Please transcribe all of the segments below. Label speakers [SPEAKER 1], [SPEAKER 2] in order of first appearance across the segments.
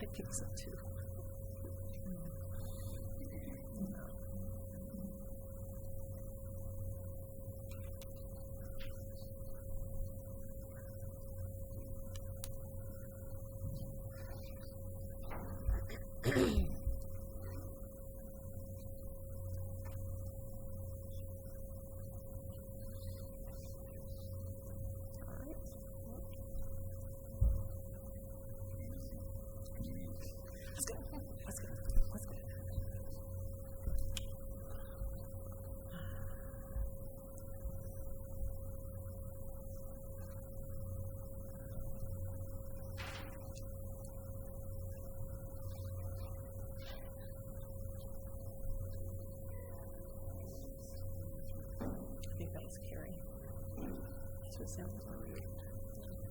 [SPEAKER 1] I think so too. I think that was Carrie. That's what it sounds like.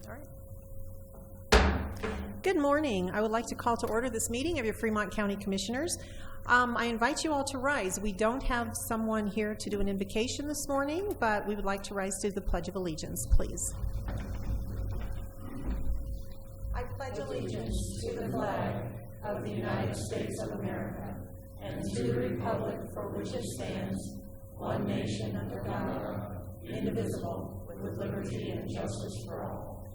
[SPEAKER 1] All right. Good morning. I would like to call to order this meeting of your Fremont County Commissioners. I invite you all to rise. We don't have someone here to do an invocation this morning, but we would like to rise to the Pledge of Allegiance, please. I pledge allegiance to the flag of the United States of America and to the republic for which it stands, one nation under God, indivisible, with liberty and justice for all.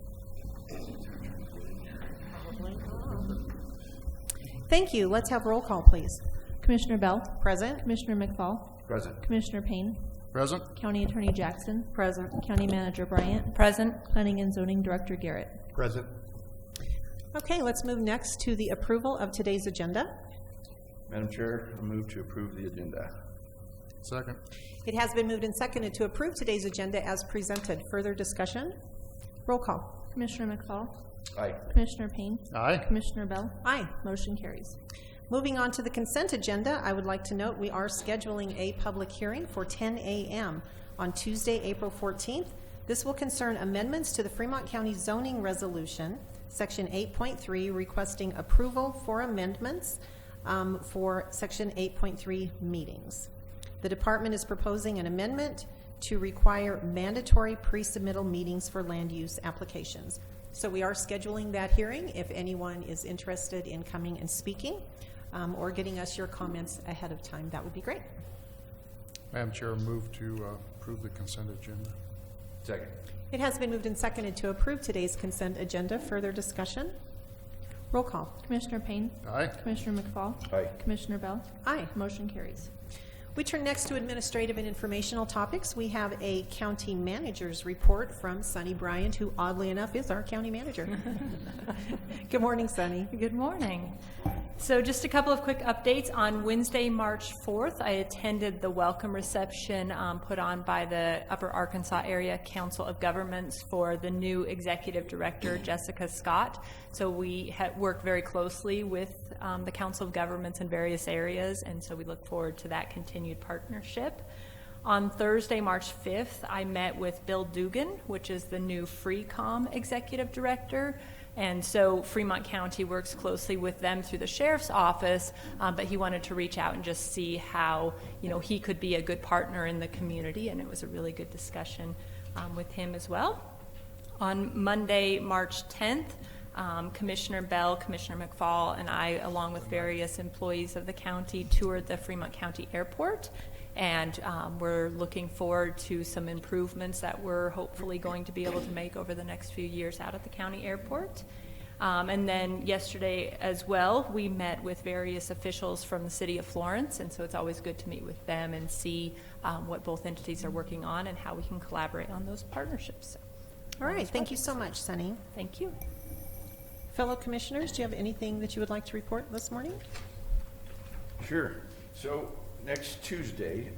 [SPEAKER 1] Thank you. Let's have roll call, please.
[SPEAKER 2] Commissioner Bell.
[SPEAKER 1] Present.
[SPEAKER 2] Commissioner McFall.
[SPEAKER 3] Present.
[SPEAKER 2] Commissioner Payne.
[SPEAKER 3] Present.
[SPEAKER 2] County Attorney Jackson.
[SPEAKER 1] Present.
[SPEAKER 2] County Manager Bryant.
[SPEAKER 4] Present.
[SPEAKER 2] Planning and Zoning Director Garrett.
[SPEAKER 3] Present.
[SPEAKER 1] Okay, let's move next to the approval of today's agenda.
[SPEAKER 3] Madam Chair, I move to approve the agenda. Second.
[SPEAKER 1] It has been moved and seconded to approve today's agenda as presented. Further discussion? Roll call.
[SPEAKER 2] Commissioner McFall.
[SPEAKER 3] Aye.
[SPEAKER 2] Commissioner Payne.
[SPEAKER 3] Aye.
[SPEAKER 2] Commissioner Bell.
[SPEAKER 1] Aye.
[SPEAKER 2] Motion carries.
[SPEAKER 1] Moving on to the consent agenda, I would like to note we are scheduling a public hearing for 10 a.m. on Tuesday, April 14th. This will concern amendments to the Fremont County Zoning Resolution, Section 8.3, requesting approval for amendments for Section 8.3 meetings. The department is proposing an amendment to require mandatory pre-submittal meetings for land use applications. So we are scheduling that hearing. If anyone is interested in coming and speaking or getting us your comments ahead of time, that would be great.
[SPEAKER 5] Madam Chair, move to approve the consent agenda.
[SPEAKER 3] Second.
[SPEAKER 1] It has been moved and seconded to approve today's consent agenda. Further discussion? Roll call.
[SPEAKER 2] Commissioner Payne.
[SPEAKER 5] Aye.
[SPEAKER 2] Commissioner McFall.
[SPEAKER 3] Aye.
[SPEAKER 2] Commissioner Bell.
[SPEAKER 1] Aye.
[SPEAKER 2] Motion carries.
[SPEAKER 1] We turn next to administrative and informational topics. We have a county manager's report from Sunny Bryant, who oddly enough is our county manager. Good morning, Sunny.
[SPEAKER 4] Good morning. So just a couple of quick updates. On Wednesday, March 4th, I attended the welcome reception put on by the Upper Arkansas Area Council of Governments for the new executive director, Jessica Scott. So we work very closely with the Council of Governments in various areas, and so we look forward to that continued partnership. On Thursday, March 5th, I met with Bill Dugan, which is the new FreeCom executive director. And so Fremont County works closely with them through the sheriff's office, but he wanted to reach out and just see how, he could be a good partner in the community, and it was a really good discussion with him as well. On Monday, March 10th, Commissioner Bell, Commissioner McFall, and I, along with various employees of the county, toured the Fremont County Airport. And we're looking forward to some improvements that we're hopefully going to be able to make over the next few years out at the county airport. And then yesterday as well, we met with various officials from the city of Florence, and so it's always good to meet with them and see what both entities are working on and how we can collaborate on those partnerships.
[SPEAKER 1] All right, thank you so much, Sunny.
[SPEAKER 4] Thank you.
[SPEAKER 1] Fellow commissioners, do you have anything that you would like to report this morning?
[SPEAKER 3] Sure. So next Tuesday,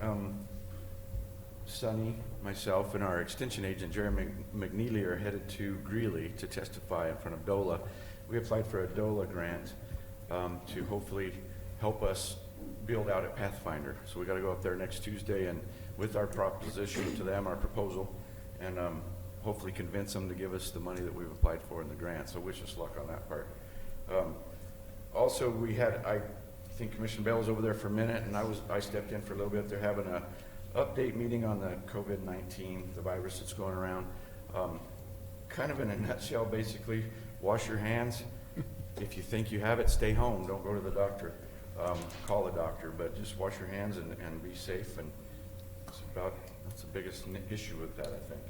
[SPEAKER 3] Sunny, myself, and our extension agent, Jeremy McNeely, are headed to Greeley to testify in front of DOLA. We applied for a DOLA grant to hopefully help us build out a Pathfinder. So we got to go up there next Tuesday and with our proposition to them, our proposal, and hopefully convince them to give us the money that we've applied for in the grant. So wish us luck on that part. Also, we had, I think Commissioner Bell was over there for a minute, and I stepped in for a little bit. They're having a update meeting on the COVID-19, the virus that's going around. Kind of in a nutshell, basically, wash your hands, if you think you have it, stay home. Don't go to the doctor. Call the doctor, but just wash your hands and be safe. And that's the biggest issue with that, I think.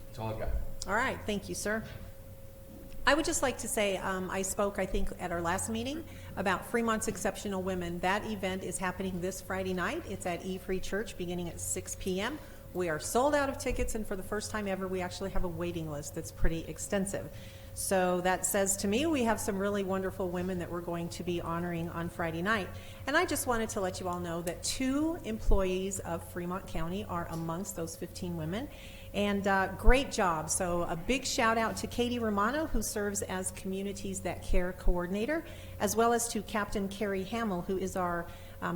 [SPEAKER 3] That's all I got.
[SPEAKER 1] All right, thank you, sir. I would just like to say, I spoke, I think, at our last meeting about Fremont's Exceptional Women. That event is happening this Friday night. It's at E-Free Church beginning at 6 p.m. We are sold out of tickets, and for the first time ever, we actually have a waiting list that's pretty extensive. So that says to me we have some really wonderful women that we're going to be honoring on Friday night. And I just wanted to let you all know that 2 employees of Fremont County are amongst those 15 women. And great job. So a big shout out to Katie Romano, who serves as Communities That Care Coordinator, as well as to Captain Carrie Hamill, who is our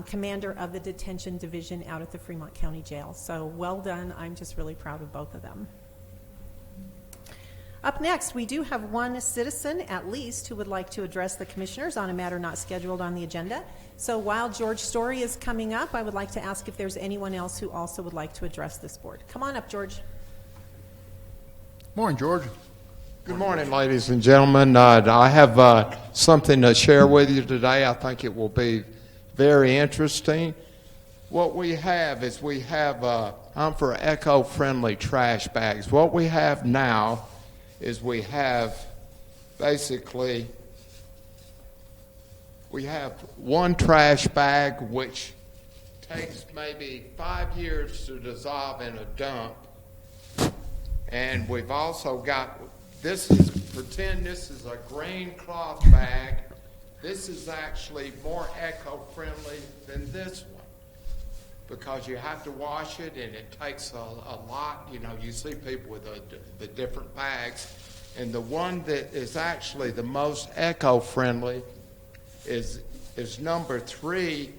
[SPEAKER 1] commander of the Detention Division out at the Fremont County Jail. So well done. I'm just really proud of both of them. Up next, we do have one citizen, at least, who would like to address the commissioners on a matter not scheduled on the agenda. So while George Story is coming up, I would like to ask if there's anyone else who also would like to address this board. Come on up, George.
[SPEAKER 5] Morning, George.
[SPEAKER 6] Good morning, ladies and gentlemen. I have something to share with you today. I think it will be very interesting. What we have is I'm for eco-friendly trash bags. What we have now is we have one trash bag which takes maybe 5 years to dissolve in a dump. And we've also got, pretend this is a green cloth bag. This is actually more eco-friendly than this one because you have to wash it and it takes a lot. You know, you see people with the different bags. And the one that is actually the most eco-friendly is number 3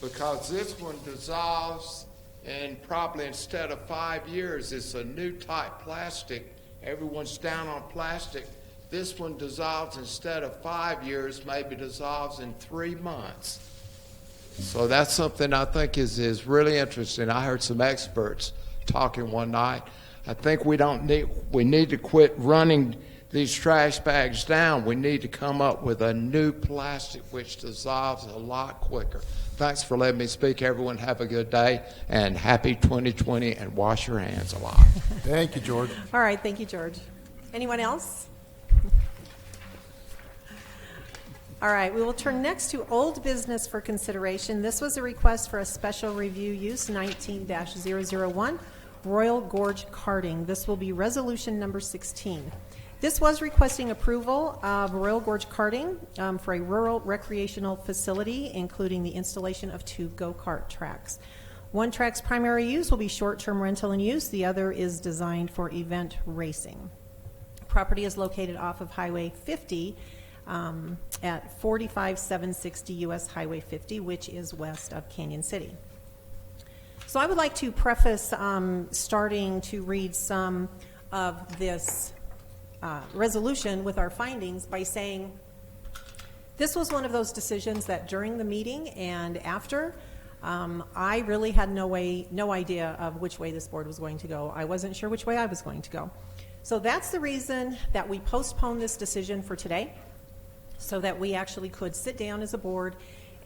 [SPEAKER 6] because this one dissolves. And probably instead of 5 years, it's a new type plastic. Everyone's down on plastic. This one dissolves instead of 5 years, maybe dissolves in 3 months. So that's something I think is really interesting. I heard some experts talking one night. I think we need to quit running these trash bags down. We need to come up with a new plastic which dissolves a lot quicker. Thanks for letting me speak. Everyone have a good day and happy 2020 and wash your hands a lot.
[SPEAKER 5] Thank you, George.
[SPEAKER 1] All right, thank you, George. Anyone else? All right, we will turn next to old business for consideration. This was a request for a special review use 19-001, Royal Gorge Karting. This will be resolution number 16. This was requesting approval of Royal Gorge Karting for a rural recreational facility, including the installation of 2 go-kart tracks. One track's primary use will be short-term rental and use. The other is designed for event racing. Property is located off of Highway 50 at 45760 US Highway 50, which is west of Canyon City. So I would like to preface starting to read some of this resolution with our findings by saying this was one of those decisions that during the meeting and after, I really had no idea of which way this board was going to go. I wasn't sure which way I was going to go. So that's the reason that we postponed this decision for today, so that we actually could sit down as a board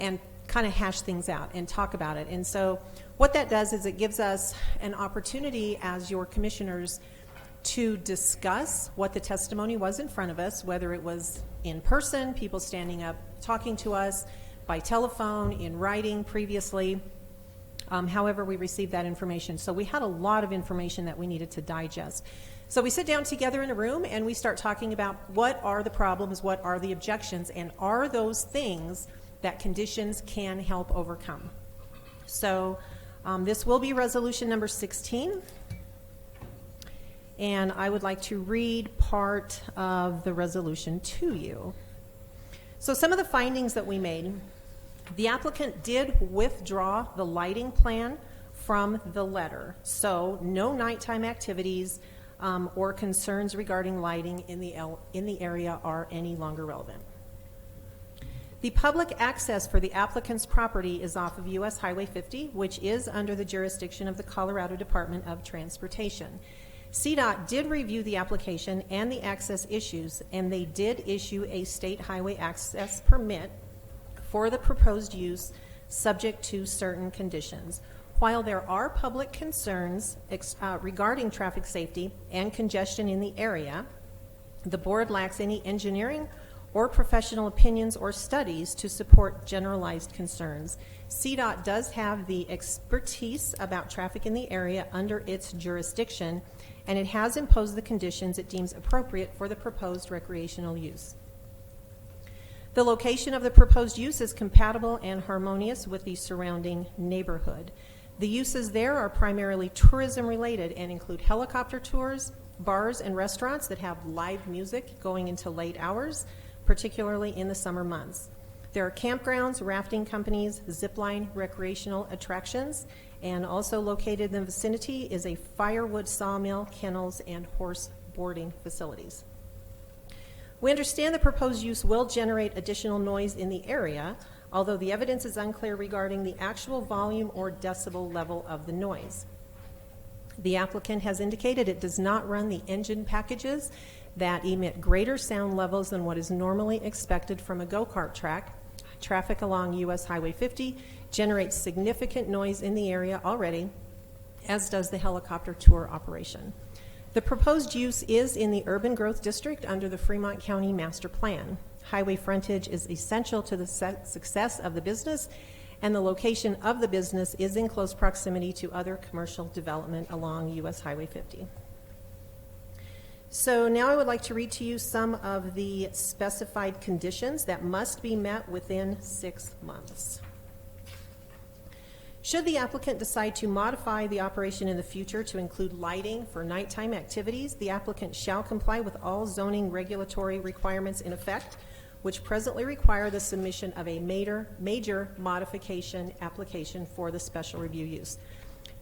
[SPEAKER 1] and kind of hash things out and talk about it. And so what that does is it gives us an opportunity as your commissioners to discuss what the testimony was in front of us, whether it was in person, people standing up talking to us, by telephone, in writing previously, however we received that information. So we had a lot of information that we needed to digest. So we sit down together in a room and we start talking about what are the problems, what are the objections, and are those things that conditions can help overcome. So this will be resolution number 16. And I would like to read part of the resolution to you. So some of the findings that we made, the applicant did withdraw the lighting plan from the letter. So no nighttime activities or concerns regarding lighting in the area are any longer relevant. The public access for the applicant's property is off of US Highway 50, which is under the jurisdiction of the Colorado Department of Transportation. CDOT did review the application and the access issues, and they did issue a state highway access permit for the proposed use, subject to certain conditions. While there are public concerns regarding traffic safety and congestion in the area, the board lacks any engineering or professional opinions or studies to support generalized concerns. CDOT does have the expertise about traffic in the area under its jurisdiction, and it has imposed the conditions it deems appropriate for the proposed recreational use. The location of the proposed use is compatible and harmonious with the surrounding neighborhood. The uses there are primarily tourism related and include helicopter tours, bars and restaurants that have live music going into late hours, particularly in the summer months. There are campgrounds, rafting companies, zipline recreational attractions, and also located in the vicinity is a firewood sawmill, kennels, and horse boarding facilities. We understand the proposed use will generate additional noise in the area, although the evidence is unclear regarding the actual volume or decibel level of the noise. The applicant has indicated it does not run the engine packages that emit greater sound levels than what is normally expected from a go-kart track. Traffic along US Highway 50 generates significant noise in the area already, as does the helicopter tour operation. The proposed use is in the urban growth district under the Fremont County Master Plan. Highway frontage is essential to the success of the business, and the location of the business is in close proximity to other commercial development along US Highway 50. So now I would like to read to you some of the specified conditions that must be met within 6 months. Should the applicant decide to modify the operation in the future to include lighting for nighttime activities, the applicant shall comply with all zoning regulatory requirements in effect, which presently require the submission of a major modification application for the special review use.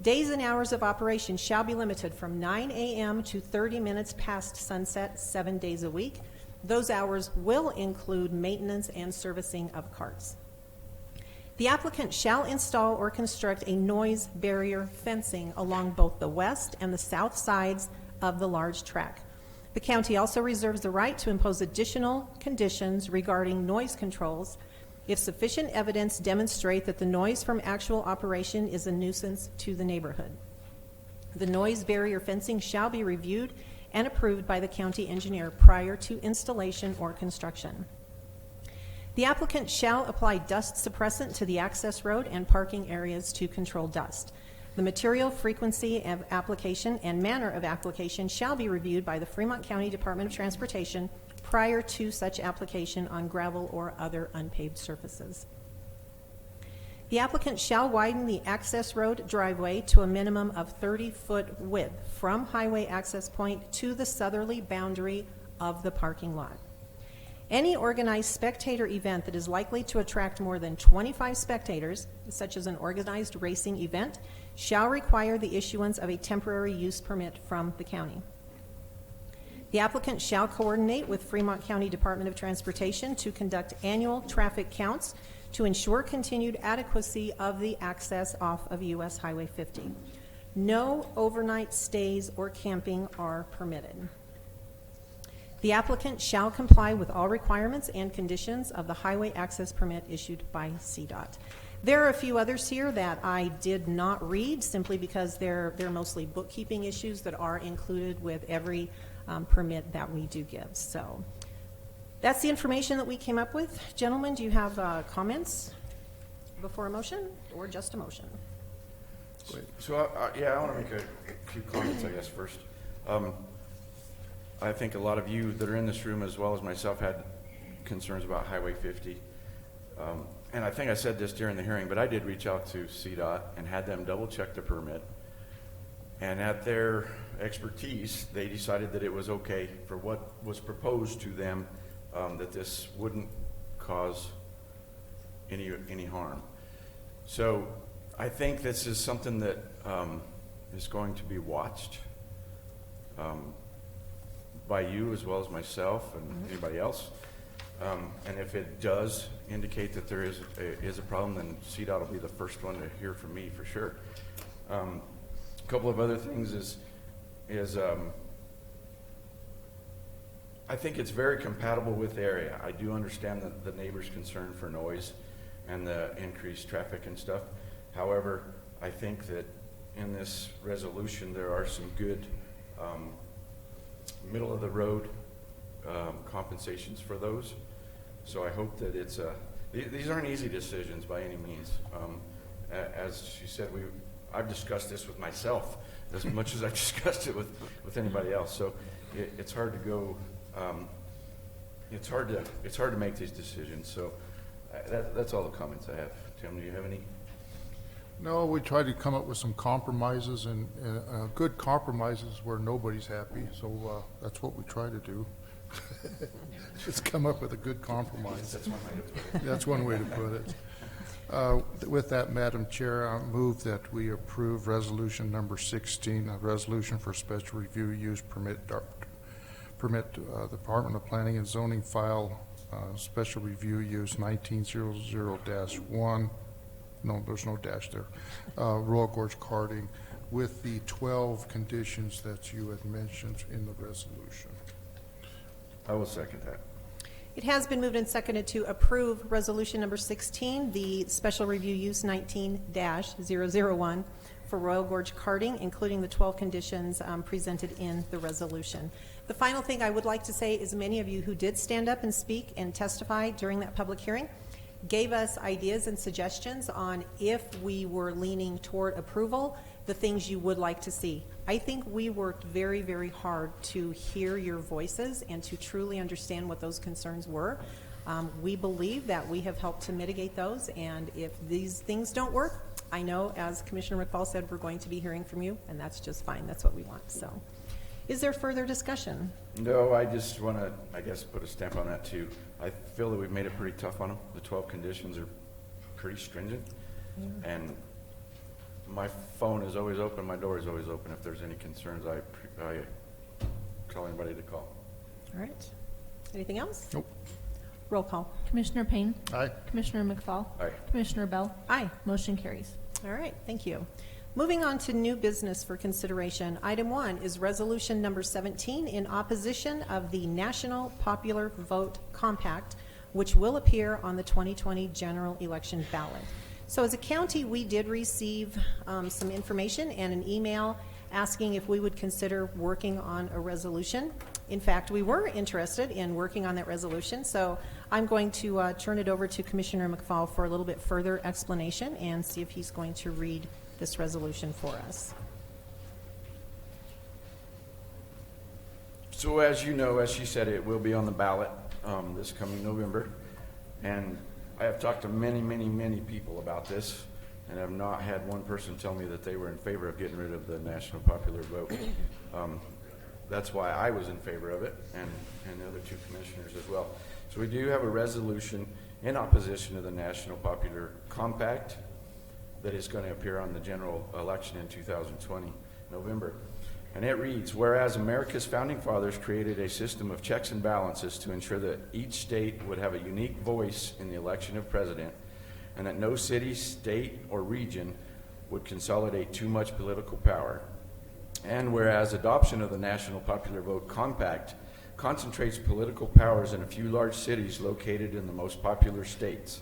[SPEAKER 1] Days and hours of operation shall be limited from 9 a.m. to 30 minutes past sunset, 7 days a week. Those hours will include maintenance and servicing of carts. The applicant shall install or construct a noise barrier fencing along both the west and the south sides of the large track. The county also reserves the right to impose additional conditions regarding noise controls if sufficient evidence demonstrate that the noise from actual operation is a nuisance to the neighborhood. The noise barrier fencing shall be reviewed and approved by the county engineer prior to installation or construction. The applicant shall apply dust suppressant to the access road and parking areas to control dust. The material, frequency of application, and manner of application shall be reviewed by the Fremont County Department of Transportation prior to such application on gravel or other unpaved surfaces. The applicant shall widen the access road driveway to a minimum of 30-foot width from highway access point to the southerly boundary of the parking lot. Any organized spectator event that is likely to attract more than 25 spectators, such as an organized racing event, shall require the issuance of a temporary use permit from the county. The applicant shall coordinate with Fremont County Department of Transportation to conduct annual traffic counts to ensure continued adequacy of the access off of US Highway 50. No overnight stays or camping are permitted. The applicant shall comply with all requirements and conditions of the highway access permit issued by CDOT. There are a few others here that I did not read simply because they're mostly bookkeeping issues that are included with every permit that we do give. So that's the information that we came up with. Gentlemen, do you have comments before a motion or just a motion?
[SPEAKER 3] So, yeah, I want to make a few comments, I guess, first. I think a lot of you that are in this room, as well as myself, had concerns about Highway 50. And I think I said this during the hearing, but I did reach out to CDOT and had them double-check the permit. And at their expertise, they decided that it was okay for what was proposed to them, that this wouldn't cause any harm. So I think this is something that is going to be watched by you as well as myself and anybody else. And if it does indicate that there is a problem, then CDOT will be the first one to hear from me for sure. A couple of other things is is, I think it's very compatible with the area. I do understand the neighbors' concern for noise and the increased traffic and stuff. However, I think that in this resolution, there are some good middle-of-the-road compensations for those. So I hope that it's these aren't easy decisions by any means. As she said, I've discussed this with myself as much as I've discussed it with anybody else. So it's hard to go. It's hard to make these decisions. So that's all the comments I have. Tim, do you have any?
[SPEAKER 5] No, we tried to come up with some compromises, and good compromises where nobody's happy, so that's what we try to do. Just come up with a good compromise.
[SPEAKER 3] That's one way to put it.
[SPEAKER 5] That's one way to put it. With that, Madam Chair, I move that we approve resolution number 16, a resolution for special review use permit the Department of Planning and Zoning file special review use 1900-1. No, there's no dash there. Royal Gorge Karting with the 12 conditions that you had mentioned in the resolution.
[SPEAKER 3] I will second that.
[SPEAKER 1] It has been moved and seconded to approve resolution number 16, the special review use 19-001 for Royal Gorge Karting, including the 12 conditions presented in the resolution. The final thing I would like to say is many of you who did stand up and speak and testify during that public hearing gave us ideas and suggestions on, if we were leaning toward approval, the things you would like to see. I think we worked very, very hard to hear your voices and to truly understand what those concerns were. We believe that we have helped to mitigate those, and if these things don't work, I know, as Commissioner McFall said, we're going to be hearing from you, and that's just fine. That's what we want. So, is there further discussion?
[SPEAKER 3] No, I just want to, I guess, put a stamp on that too. I feel that we've made it pretty tough on them. The 12 conditions are pretty stringent, and my phone is always open, my door is always open. If there's any concerns, I tell anybody to call.
[SPEAKER 1] All right. Anything else?
[SPEAKER 5] Nope.
[SPEAKER 1] Roll call.
[SPEAKER 2] Commissioner Payne?
[SPEAKER 5] Aye.
[SPEAKER 2] Commissioner McFall?
[SPEAKER 3] Aye.
[SPEAKER 2] Commissioner Bell?
[SPEAKER 1] Aye.
[SPEAKER 2] Motion carries.
[SPEAKER 1] All right, thank you. Moving on to new business for consideration. Item 1 is resolution number 17 in opposition of the National Popular Vote Compact, which will appear on the 2020 general election ballot. So as a county, we did receive some information and an email asking if we would consider working on a resolution. In fact, we were interested in working on that resolution, so I'm going to turn it over to Commissioner McFall for a little bit further explanation and see if he's going to read this resolution for us.
[SPEAKER 3] So as you know, as she said, it will be on the ballot this coming November. And I have talked to many, many, many people about this, and have not had one person tell me that they were in favor of getting rid of the national popular vote. That's why I was in favor of it, and the other two commissioners as well. So we do have a resolution in opposition to the National Popular Compact that is going to appear on the general election in 2020, November. And it reads, whereas America's founding fathers created a system of checks and balances to ensure that each state would have a unique voice in the election of president, and that no city, state, or region would consolidate too much political power. And whereas adoption of the National Popular Vote Compact concentrates political powers in a few large cities located in the most popular states.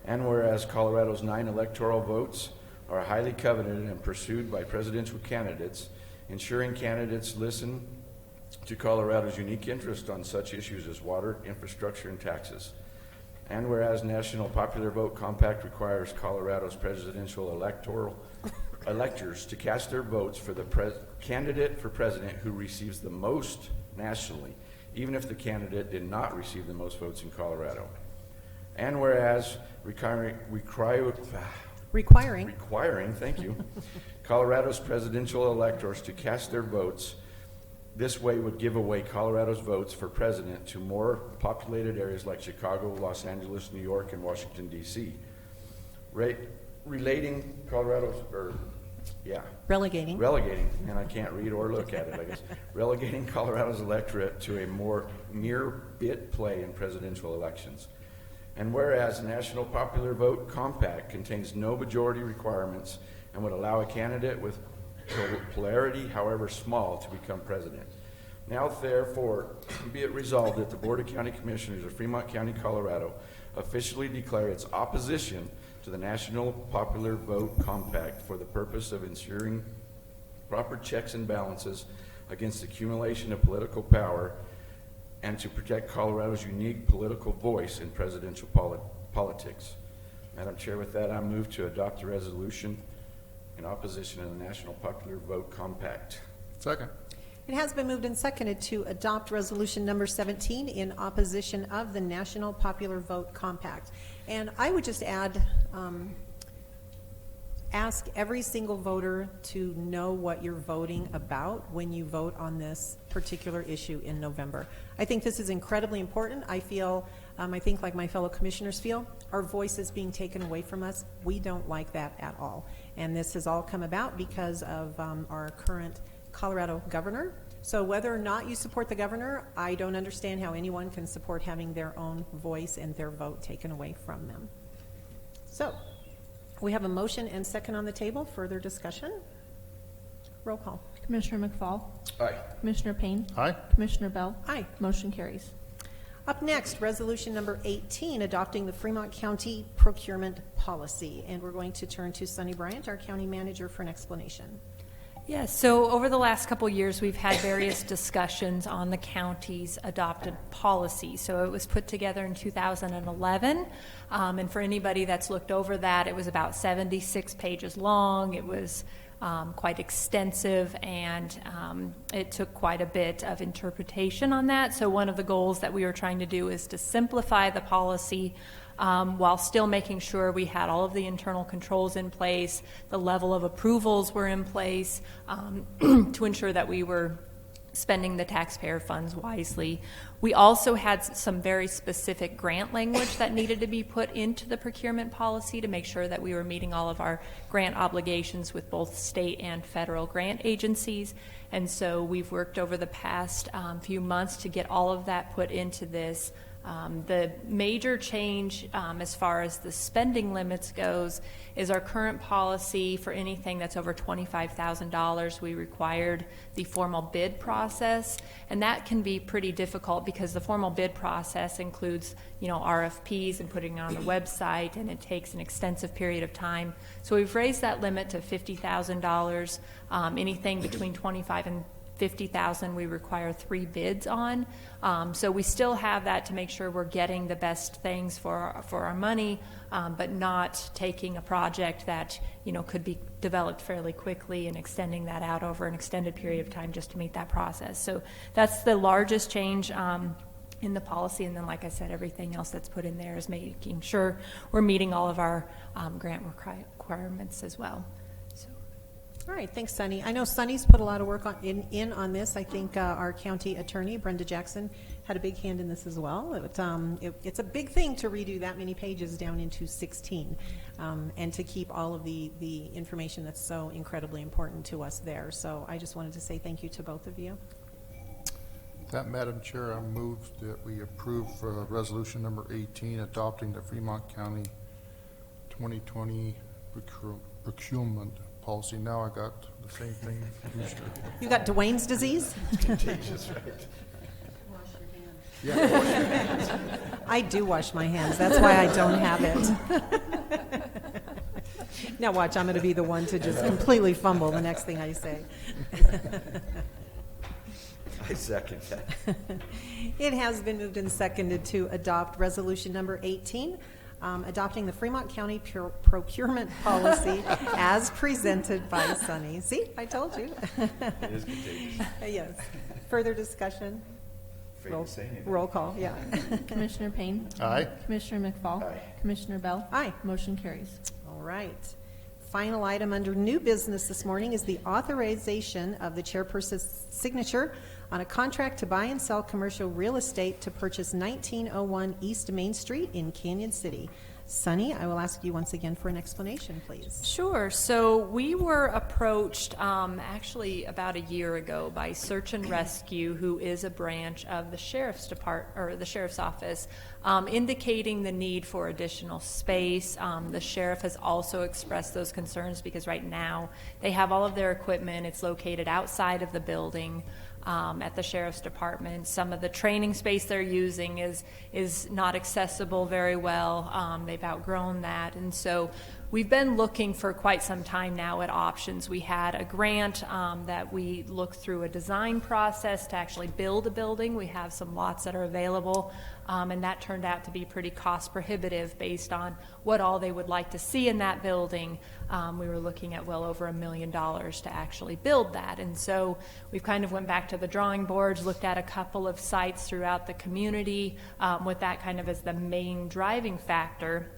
[SPEAKER 3] And whereas Colorado's 9 electoral votes are highly coveted and pursued by presidential candidates, ensuring candidates listen to Colorado's unique interest on such issues as water, infrastructure, and taxes. And whereas National Popular Vote Compact requires Colorado's presidential electors to cast their votes for the candidate for president who receives the most nationally, even if the candidate did not receive the most votes in Colorado. And whereas requiring, thank you, Colorado's presidential electors to cast their votes this way would give away Colorado's votes for president to more populated areas like Chicago, Los Angeles, New York, and Washington, D.C. Relegating, and I can't read or look at it, I guess. Relegating Colorado's electorate to a more mere bit play in presidential elections. And whereas the National Popular Vote Compact contains no majority requirements and would allow a candidate with polarity, however small, to become president. Now therefore, be it resolved that the Board of County Commissioners of Fremont County, Colorado officially declare its opposition to the National Popular Vote Compact for the purpose of ensuring proper checks and balances against accumulation of political power and to protect Colorado's unique political voice in presidential politics. Madam Chair, with that, I move to adopt a resolution in opposition to the National Popular Vote Compact.
[SPEAKER 5] Second.
[SPEAKER 1] It has been moved and seconded to adopt resolution number 17 in opposition of the National Popular Vote Compact. And I would just add, ask every single voter to know what you're voting about when you vote on this particular issue in November. I think this is incredibly important. I feel, I think like my fellow commissioners feel, our voice is being taken away from us. We don't like that at all. And this has all come about because of our current Colorado governor. So whether or not you support the governor, I don't understand how anyone can support having their own voice and their vote taken away from them. So we have a motion and second on the table. Further discussion? Roll call.
[SPEAKER 2] Commissioner McFall?
[SPEAKER 3] Aye.
[SPEAKER 2] Commissioner Payne?
[SPEAKER 5] Aye.
[SPEAKER 2] Commissioner Bell?
[SPEAKER 1] Aye.
[SPEAKER 2] Motion carries.
[SPEAKER 1] Up next, resolution number 18, adopting the Fremont County procurement policy. And we're going to turn to Sunny Bryant, our county manager, for an explanation.
[SPEAKER 4] Yes, so over the last couple of years, we've had various discussions on the county's adopted policy. So it was put together in 2011, and for anybody that's looked over that, it was about 76 pages long. It was quite extensive, and it took quite a bit of interpretation on that. So one of the goals that we were trying to do is to simplify the policy while still making sure we had all of the internal controls in place, the level of approvals were in place to ensure that we were spending the taxpayer funds wisely. We also had some very specific grant language that needed to be put into the procurement policy to make sure that we were meeting all of our grant obligations with both state and federal grant agencies. And so we've worked over the past few months to get all of that put into this. The major change as far as the spending limits goes is our current policy for anything that's over $25,000. We required the formal bid process, and that can be pretty difficult because the formal bid process includes, RFPs and putting it on the website, and it takes an extensive period of time. So we've raised that limit to $50,000. Anything between $25,000 and $50,000 we require 3 bids on. So we still have that to make sure we're getting the best things for our money, but not taking a project that could be developed fairly quickly and extending that out over an extended period of time just to meet that process. So that's the largest change in the policy, and then like I said, everything else that's put in there is making sure we're meeting all of our grant requirements as well.
[SPEAKER 1] All right, thanks, Sunny. I know Sunny's put a lot of work in on this. I think our county attorney, Brenda Jackson, had a big hand in this as well. It's a big thing to redo that many pages down into 16 and to keep all of the information that's so incredibly important to us there. So I just wanted to say thank you to both of you.
[SPEAKER 5] That, Madam Chair, I move that we approve resolution number 18, adopting the Fremont County 2020 procurement policy. Now I got the same thing, Commissioner.
[SPEAKER 1] You got Dwayne's disease?
[SPEAKER 3] Contagious, right?
[SPEAKER 5] Yeah, wash your hands.
[SPEAKER 1] I do wash my hands. That's why I don't have it. Now watch, I'm going to be the one to just completely fumble the next thing I say.
[SPEAKER 3] I second that.
[SPEAKER 1] It has been moved and seconded to adopt resolution number 18, adopting the Fremont County procurement policy as presented by Sunny. See, I told you.
[SPEAKER 3] It is contagious.
[SPEAKER 1] Yes. Further discussion?
[SPEAKER 3] Afraid to say anything.
[SPEAKER 1] Roll call, yeah.
[SPEAKER 2] Commissioner Payne?
[SPEAKER 5] Aye.
[SPEAKER 2] Commissioner McFall?
[SPEAKER 3] Aye.
[SPEAKER 2] Commissioner Bell?
[SPEAKER 1] Aye.
[SPEAKER 2] Motion carries.
[SPEAKER 1] All right. Final item under new business this morning is the authorization of the chairperson's signature on a contract to buy and sell commercial real estate to purchase 1901 East Main Street in Canyon City. Sunny, I will ask you once again for an explanation, please.
[SPEAKER 4] Sure. So we were approached actually about a year ago by Search and Rescue, who is a branch of the sheriff's department or the sheriff's office, indicating the need for additional space. The sheriff has also expressed those concerns because right now they have all of their equipment. It's located outside of the building. At the sheriff's department. Some of the training space they're using is not accessible very well. They've outgrown that. And so we've been looking for quite some time now at options. We had a grant that we looked through a design process to actually build a building. We have some lots that are available, and that turned out to be pretty cost prohibitive based on what all they would like to see in that building. We were looking at well over $1 million to actually build that. And so we've kind of went back to the drawing boards, looked at a couple of sites throughout the community with that kind of as the main driving factor.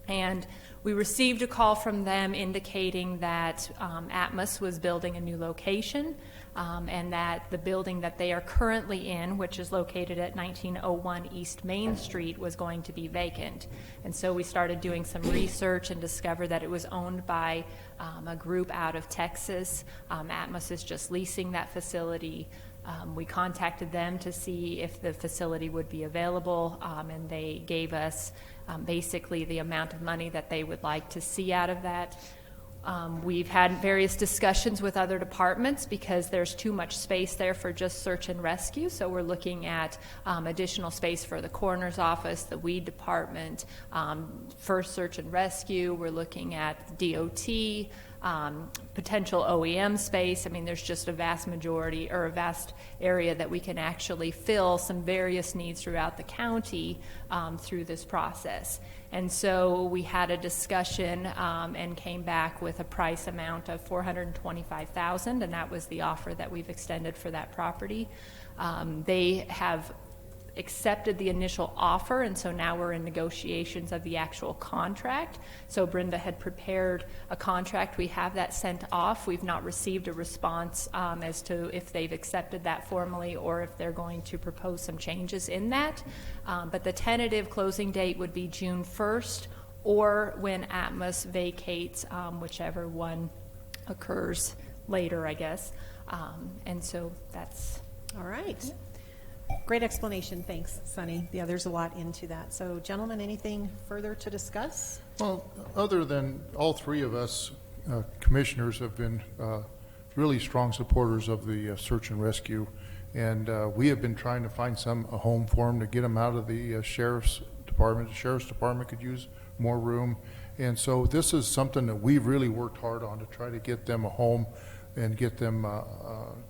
[SPEAKER 4] And we received a call from them indicating that Atmos was building a new location and that the building that they are currently in, which is located at 1901 East Main Street, was going to be vacant. And so we started doing some research and discovered that it was owned by a group out of Texas. Atmos is just leasing that facility. We contacted them to see if the facility would be available, and they gave us basically the amount of money that they would like to see out of that. We've had various discussions with other departments because there's too much space there for just search and rescue. So we're looking at additional space for the coroner's office, the weed department, for search and rescue. We're looking at DOT, potential OEM space. I mean, there's just a vast majority or a vast area that we can actually fill some various needs throughout the county through this process. And so we had a discussion and came back with a price amount of $425,000, and that was the offer that we've extended for that property. They have accepted the initial offer, and so now we're in negotiations of the actual contract. So Brenda had prepared a contract. We have that sent off. We've not received a response as to if they've accepted that formally or if they're going to propose some changes in that. But the tentative closing date would be June 1st or when Atmos vacates, whichever one occurs later, I guess. And so that's...
[SPEAKER 1] All right. Great explanation. Thanks, Sunny. Yeah, there's a lot into that. So, gentlemen, anything further to discuss?
[SPEAKER 5] Well, other than all three of us commissioners have been really strong supporters of the search and rescue, and we have been trying to find a home for them to get them out of the sheriff's department. The sheriff's department could use more room, and so this is something that we've really worked hard on to try to get them a home and get them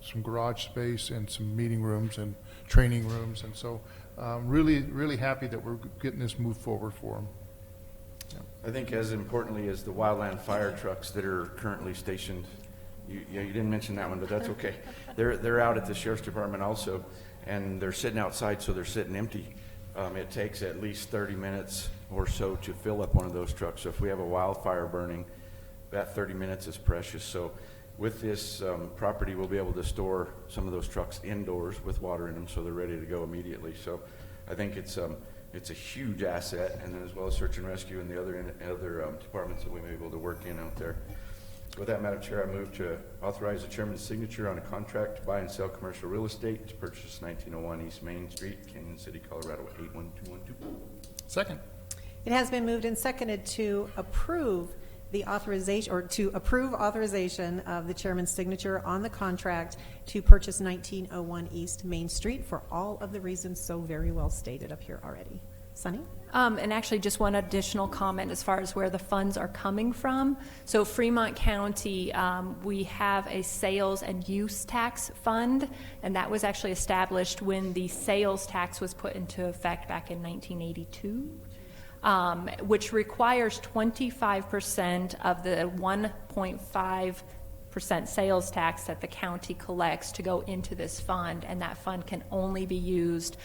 [SPEAKER 5] some garage space and some meeting rooms and training rooms. And so really happy that we're getting this moved forward for them.
[SPEAKER 3] I think as importantly as the wildland fire trucks that are currently stationed, you didn't mention that one, but that's okay. They're out at the sheriff's department also, and they're sitting outside, so they're sitting empty. It takes at least 30 minutes or so to fill up one of those trucks. So if we have a wildfire burning, that 30 minutes is precious. So with this property, we'll be able to store some of those trucks indoors with water in them, so they're ready to go immediately. So I think it's a huge asset, and then as well as search and rescue and the other departments that we may be able to work in out there. With that, Madam Chair, I move to authorize the chairman's signature on a contract to buy and sell commercial real estate to purchase 1901 East Main Street, Canyon City, Colorado 81212.
[SPEAKER 5] Second.
[SPEAKER 1] It has been moved and seconded to approve the authorization, or to approve authorization of the chairman's signature on the contract to purchase 1901 East Main Street for all of the reasons so very well stated up here already. Sunny?
[SPEAKER 4] And actually just one additional comment as far as where the funds are coming from. So Fremont County, we have a sales and use tax fund, and that was actually established when the sales tax was put into effect back in 1982. Which requires 25% of the $1.5 sales tax that the county collects to go into this fund, and that fund can only be used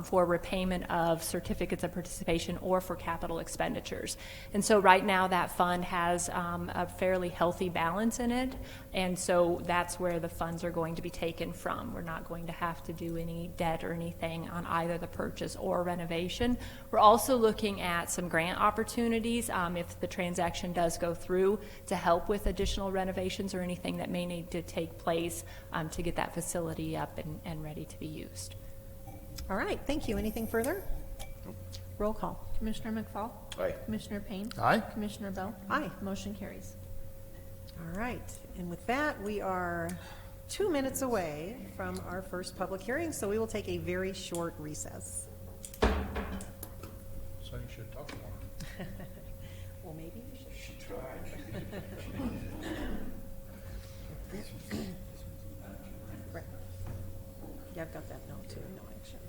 [SPEAKER 4] for repayment of certificates of participation or for capital expenditures. And so right now that fund has a fairly healthy balance in it, and so that's where the funds are going to be taken from. We're not going to have to do any debt or anything on either the purchase or renovation. We're also looking at some grant opportunities if the transaction does go through to help with additional renovations or anything that may need to take place to get that facility up and ready to be used.
[SPEAKER 1] All right, thank you. Anything further? Roll call.
[SPEAKER 2] Commissioner McFall?
[SPEAKER 3] Aye.
[SPEAKER 2] Commissioner Payne?
[SPEAKER 5] Aye.
[SPEAKER 2] Commissioner Bell?
[SPEAKER 1] Aye.
[SPEAKER 2] Motion carries.
[SPEAKER 1] All right, and with that, we are 2 minutes away from our first public hearing, so we will take a very short recess.
[SPEAKER 5] So you should talk more.
[SPEAKER 1] Well, maybe we should.
[SPEAKER 3] She tried.
[SPEAKER 1] Right. Yeah, I've got that note too, no action.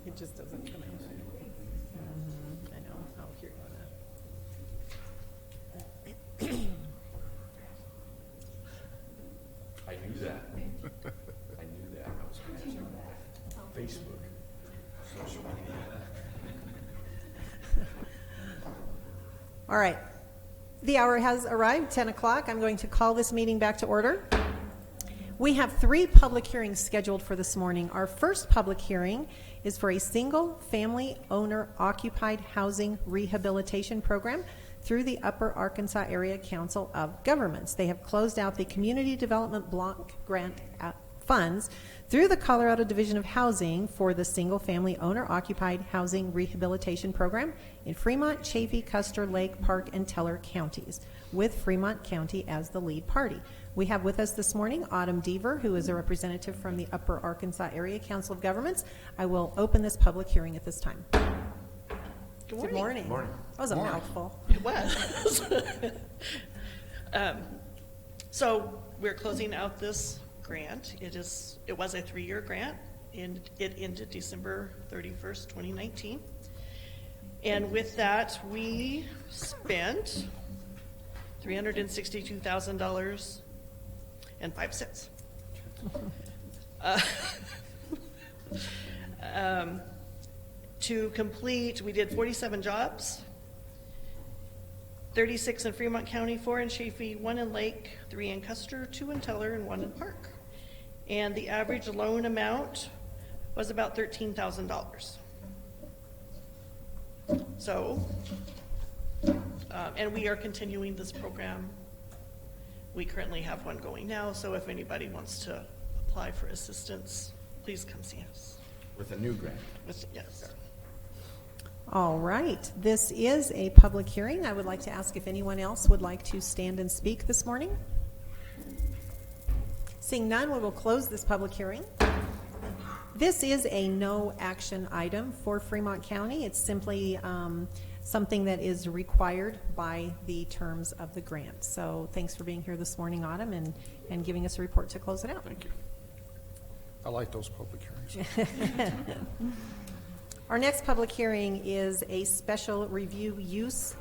[SPEAKER 1] It just doesn't come out. I know. I'll hear you on that.
[SPEAKER 3] I knew that. I knew that. I was going to check Facebook. Social media.
[SPEAKER 1] All right. The hour has arrived, 10 o'clock. I'm going to call this meeting back to order. We have 3 public hearings scheduled for this morning. Our first public hearing is for a single-family owner-occupied housing rehabilitation program through the Upper Arkansas Area Council of Governments. They have closed out the Community Development Block Grant funds through the Colorado Division of Housing for the single-family owner-occupied housing rehabilitation program in Fremont, Chaffee, Custer, Lake, Park, and Teller counties, with Fremont County as the lead party. We have with us this morning Autumn Deaver, who is a representative from the Upper Arkansas Area Council of Governments. I will open this public hearing at this time.
[SPEAKER 7] Good morning.
[SPEAKER 1] Good morning. That was a mouthful.
[SPEAKER 7] It was. So we're closing out this grant. It was a 3-year grant, and it ended December 31st, 2019. And with that, we spent $362,000 and 5 cents. To complete, we did 47 jobs, 36 in Fremont County, 4 in Chaffee, 1 in Lake, 3 in Custer, 2 in Teller, and 1 in Park. And the average loan amount was about $13,000. So, and we are continuing this program. We currently have one going now, so if anybody wants to apply for assistance, please come see us.
[SPEAKER 3] With a new grant.
[SPEAKER 7] Yes.
[SPEAKER 1] All right. This is a public hearing. I would like to ask if anyone else would like to stand and speak this morning. Seeing none, we will close this public hearing. This is a no action item for Fremont County. It's simply something that is required by the terms of the grant. So thanks for being here this morning, Autumn, and giving us a report to close it out.
[SPEAKER 3] Thank you.
[SPEAKER 5] I like those public hearings.
[SPEAKER 1] Our next public hearing is a special review use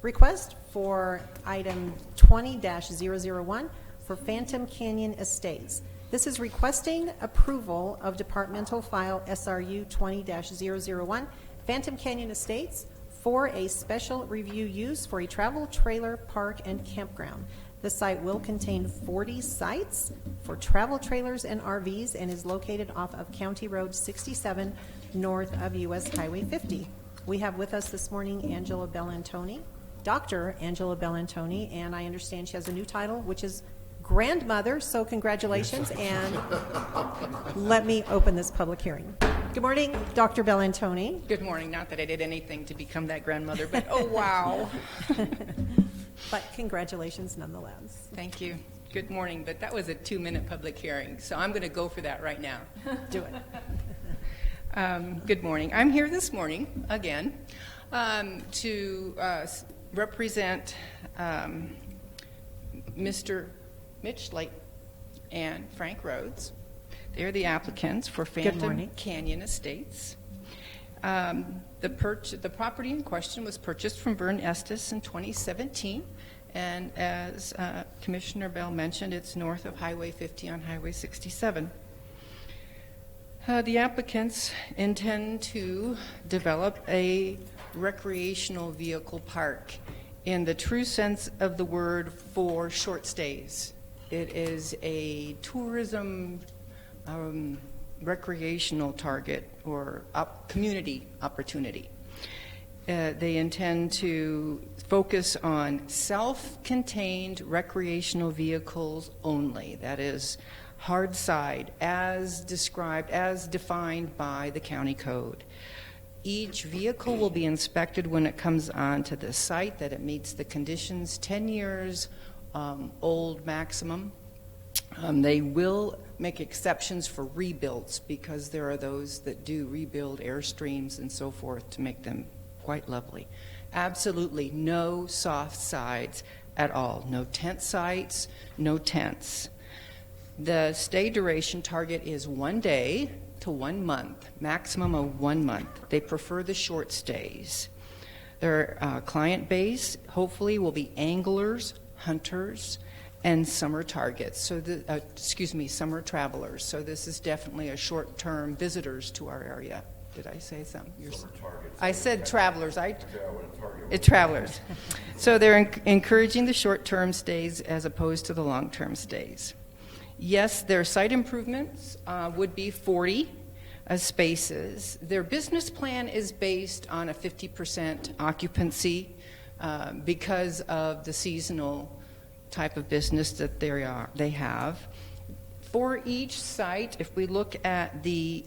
[SPEAKER 1] request for item 20-001 for Phantom Canyon Estates. This is requesting approval of departmental file SRU 20-001 Phantom Canyon Estates for a special review use for a travel trailer park and campground. The site will contain 40 sites for travel trailers and RVs and is located off of County Road 67 north of US Highway 50. We have with us this morning Angela Bellantoni, Dr. Angela Bellantoni, and I understand she has a new title, which is grandmother, so congratulations, and let me open this public hearing. Good morning, Dr. Bellantoni.
[SPEAKER 8] Good morning. Not that I did anything to become that grandmother, but oh, wow.
[SPEAKER 1] But congratulations nonetheless.
[SPEAKER 8] Thank you. Good morning, but that was a 2-minute public hearing, so I'm going to go for that right now.
[SPEAKER 1] Do it.
[SPEAKER 8] Good morning. I'm here this morning, again, to represent Mr. Mitch Lake and Frank Rhodes. They're the applicants for Phantom
[SPEAKER 1] morning.
[SPEAKER 8] Canyon Estates. The property in question was purchased from Vern Estes in 2017, and as Commissioner Bell mentioned, it's north of Highway 50 on Highway 67. The applicants intend to develop a recreational vehicle park in the true sense of the word for short stays. It is a tourism recreational target or community opportunity. They intend to focus on self-contained recreational vehicles only. That is hard side, as described, as defined by the county code. Each vehicle will be inspected when it comes onto the site, that it meets the conditions, 10 years old maximum. They will make exceptions for rebuilds because there are those that do rebuild Airstreams and so forth to make them quite lovely. Absolutely no soft sides at all. No tent sites, no tents. The stay duration target is 1 day to 1 month, maximum of 1 month. They prefer the short stays. Their client base hopefully will be anglers, hunters, and summer targets. So, summer travelers. So this is definitely a short-term visitors to our area. Did I say something? I said travelers. Travelers. So they're encouraging the short-term stays as opposed to the long-term stays. Yes, their site improvements would be 40 spaces. Their business plan is based on a 50% occupancy because of the seasonal type of business that they have. For each site, if we look at the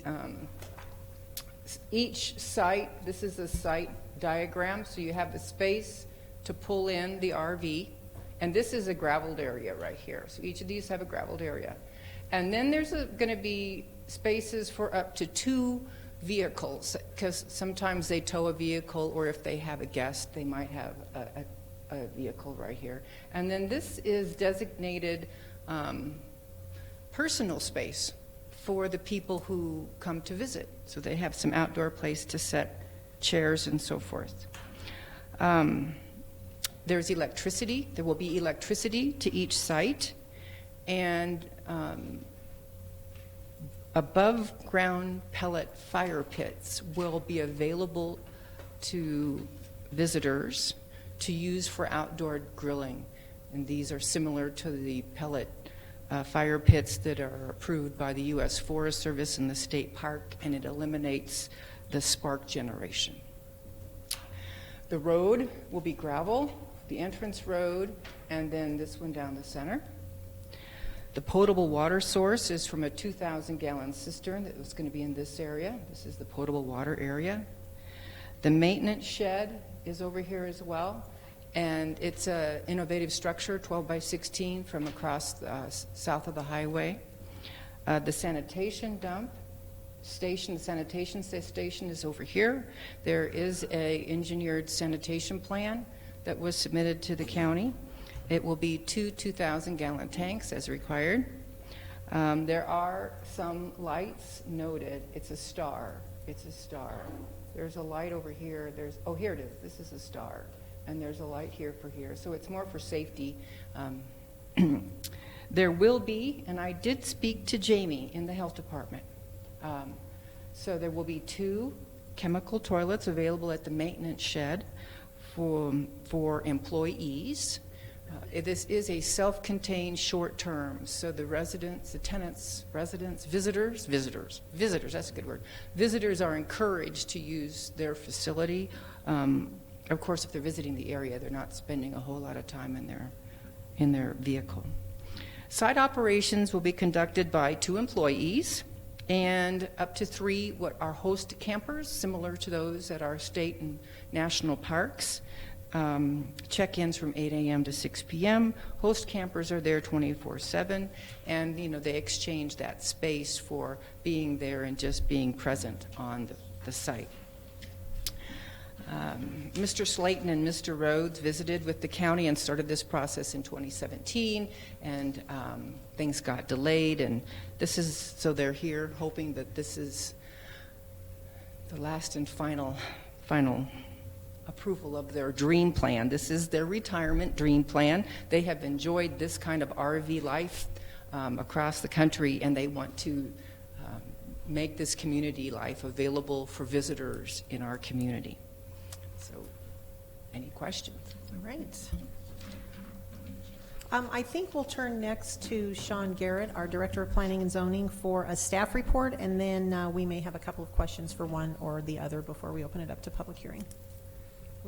[SPEAKER 8] each site, this is a site diagram, so you have the space to pull in the RV, and this is a graveled area right here. So each of these have a graveled area. And then there's going to be spaces for up to 2 vehicles, because sometimes they tow a vehicle, or if they have a guest, they might have a vehicle right here. And then this is designated personal space for the people who come to visit. So they have some outdoor place to set chairs and so forth. There's electricity. There will be electricity to each site, and above ground pellet fire pits will be available to visitors to use for outdoor grilling. And these are similar to the pellet fire pits that are approved by the U.S. Forest Service and the state park, and it eliminates the spark generation. The road will be gravel, the entrance road, and then this one down the center. The potable water source is from a 2,000-gallon cistern that was going to be in this area. This is the potable water area. The maintenance shed is over here as well, and it's an innovative structure, 12 by 16 from across south of the highway. The sanitation dump station, the sanitation station is over here. There is a engineered sanitation plan that was submitted to the county. It will be 2 2,000-gallon tanks as required. There are some lights noted. It's a star. It's a star. There's a light over here. Oh, here it is. This is a star. And there's a light here for here. So it's more for safety. There will be, and I did speak to Jamie in the health department. So there will be 2 chemical toilets available at the maintenance shed for employees. This is a self-contained short term, so the residents, the tenants, residents, visitors, that's a good word. Visitors are encouraged to use their facility. Of course, if they're visiting the area, they're not spending a whole lot of time in their vehicle. Site operations will be conducted by 2 employees, and up to 3 what are host campers, similar to those at our state and national parks. Check-ins from 8 a.m. to 6 p.m. Host campers are there 24/7, and they exchange that space for being there and just being present on the site. Mr. Slayton and Mr. Rhodes visited with the county and started this process in 2017, and things got delayed, and so they're here hoping that this is the last and final approval of their dream plan. This is their retirement dream plan. They have enjoyed this kind of RV life across the country, and they want to make this community life available for visitors in our community. So, any questions?
[SPEAKER 1] All right. I think we'll turn next to Sean Garrett, our Director of Planning and Zoning, for a staff report, and then we may have a couple of questions for one or the other before we open it up to public hearing.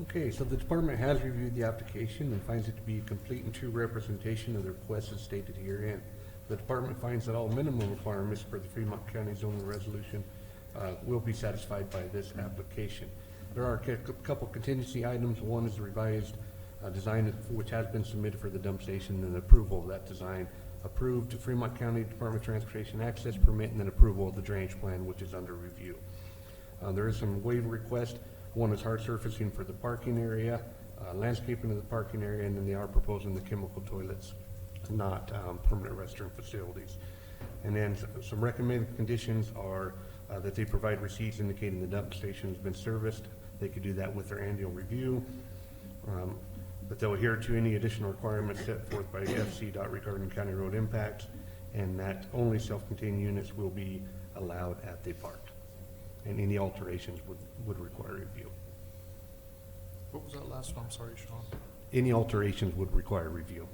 [SPEAKER 9] Okay, so the department has reviewed the application and finds it to be a complete and true representation of the requests as stated herein. The department finds that all minimum requirements for the Fremont County zoning resolution will be satisfied by this application. There are a couple contingency items. One is the revised design which has been submitted for the dump station, and approval of that design. Approved to Fremont County Department of Transportation access permit, and then approval of the drainage plan, which is under review. There is some waiver request. One is hard surfacing for the parking area, landscaping of the parking area, and then they are proposing the chemical toilets, not permanent restroom facilities. And then some recommended conditions are that they provide receipts indicating the dump station has been serviced. They could do that with their annual review. But they'll adhere to any additional requirements set forth by FCDOT regarding county road impacts, and that only self-contained units will be allowed at the park. And any alterations would require review.
[SPEAKER 5] What was that last one? I'm sorry, Sean.
[SPEAKER 9] Any alterations would require review.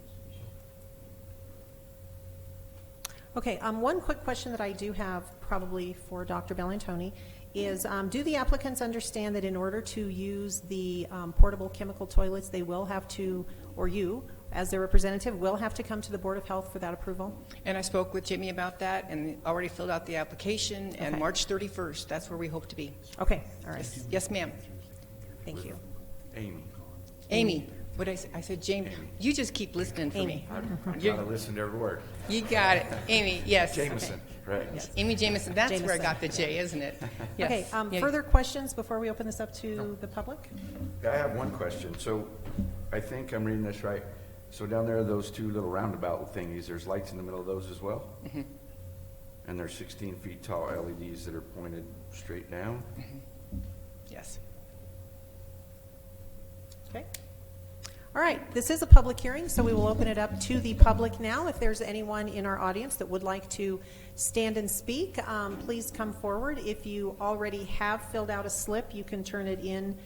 [SPEAKER 1] Okay, one quick question that I do have probably for Dr. Bellantoni is, do the applicants understand that in order to use the portable chemical toilets, they will have to, or you, as their representative, will have to come to the Board of Health for that approval?
[SPEAKER 8] And I spoke with Jimmy about that and already filled out the application, and
[SPEAKER 1] Okay.
[SPEAKER 8] March 31st, that's where we hope to be.
[SPEAKER 1] Okay, all right,
[SPEAKER 8] Yes, ma'am.
[SPEAKER 1] thank you.
[SPEAKER 3] Amy.
[SPEAKER 8] Amy, what did I say? I said Jamie. You just keep listening for
[SPEAKER 1] Amy.
[SPEAKER 8] me.
[SPEAKER 3] I gotta listen to every word.
[SPEAKER 8] You got it. Amy, yes.
[SPEAKER 3] Jameson, right.
[SPEAKER 8] Amy Jameson, that's where I
[SPEAKER 1] Jameson.
[SPEAKER 8] got the J, isn't it? Yes.
[SPEAKER 1] Okay,
[SPEAKER 8] Yeah.
[SPEAKER 1] further questions before we open this up to the public?
[SPEAKER 3] I have one question. So I think I'm reading this right. So down there, those two little roundabout thingies, there's lights in the middle of those as well?
[SPEAKER 8] Mm-hmm.
[SPEAKER 3] And they're 16 feet tall LEDs that are pointed straight down?
[SPEAKER 8] Yes.
[SPEAKER 1] Okay. All right, this is a public hearing, so we will open it up to the public now. If there's anyone in our audience that would like to stand and speak, please come forward. If you already have filled out a slip, you can turn it in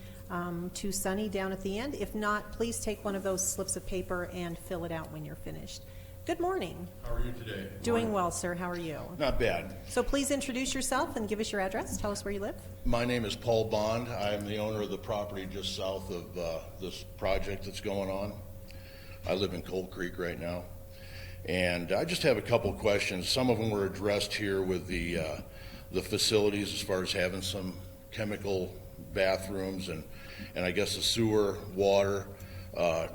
[SPEAKER 1] to Sunny down at the end. If not, please take one of those slips of paper and fill it out when you're finished. Good morning.
[SPEAKER 10] How are you today?
[SPEAKER 1] Doing well, sir. How are you?
[SPEAKER 10] Not bad.
[SPEAKER 1] So please introduce yourself and give us your address. Tell us where you live.
[SPEAKER 10] My name is Paul Bond. I'm the owner of the property just south of this project that's going on. I live in Cold Creek right now. And I just have a couple questions. Some of them were addressed here with the facilities as far as having some chemical bathrooms and I guess the sewer, water,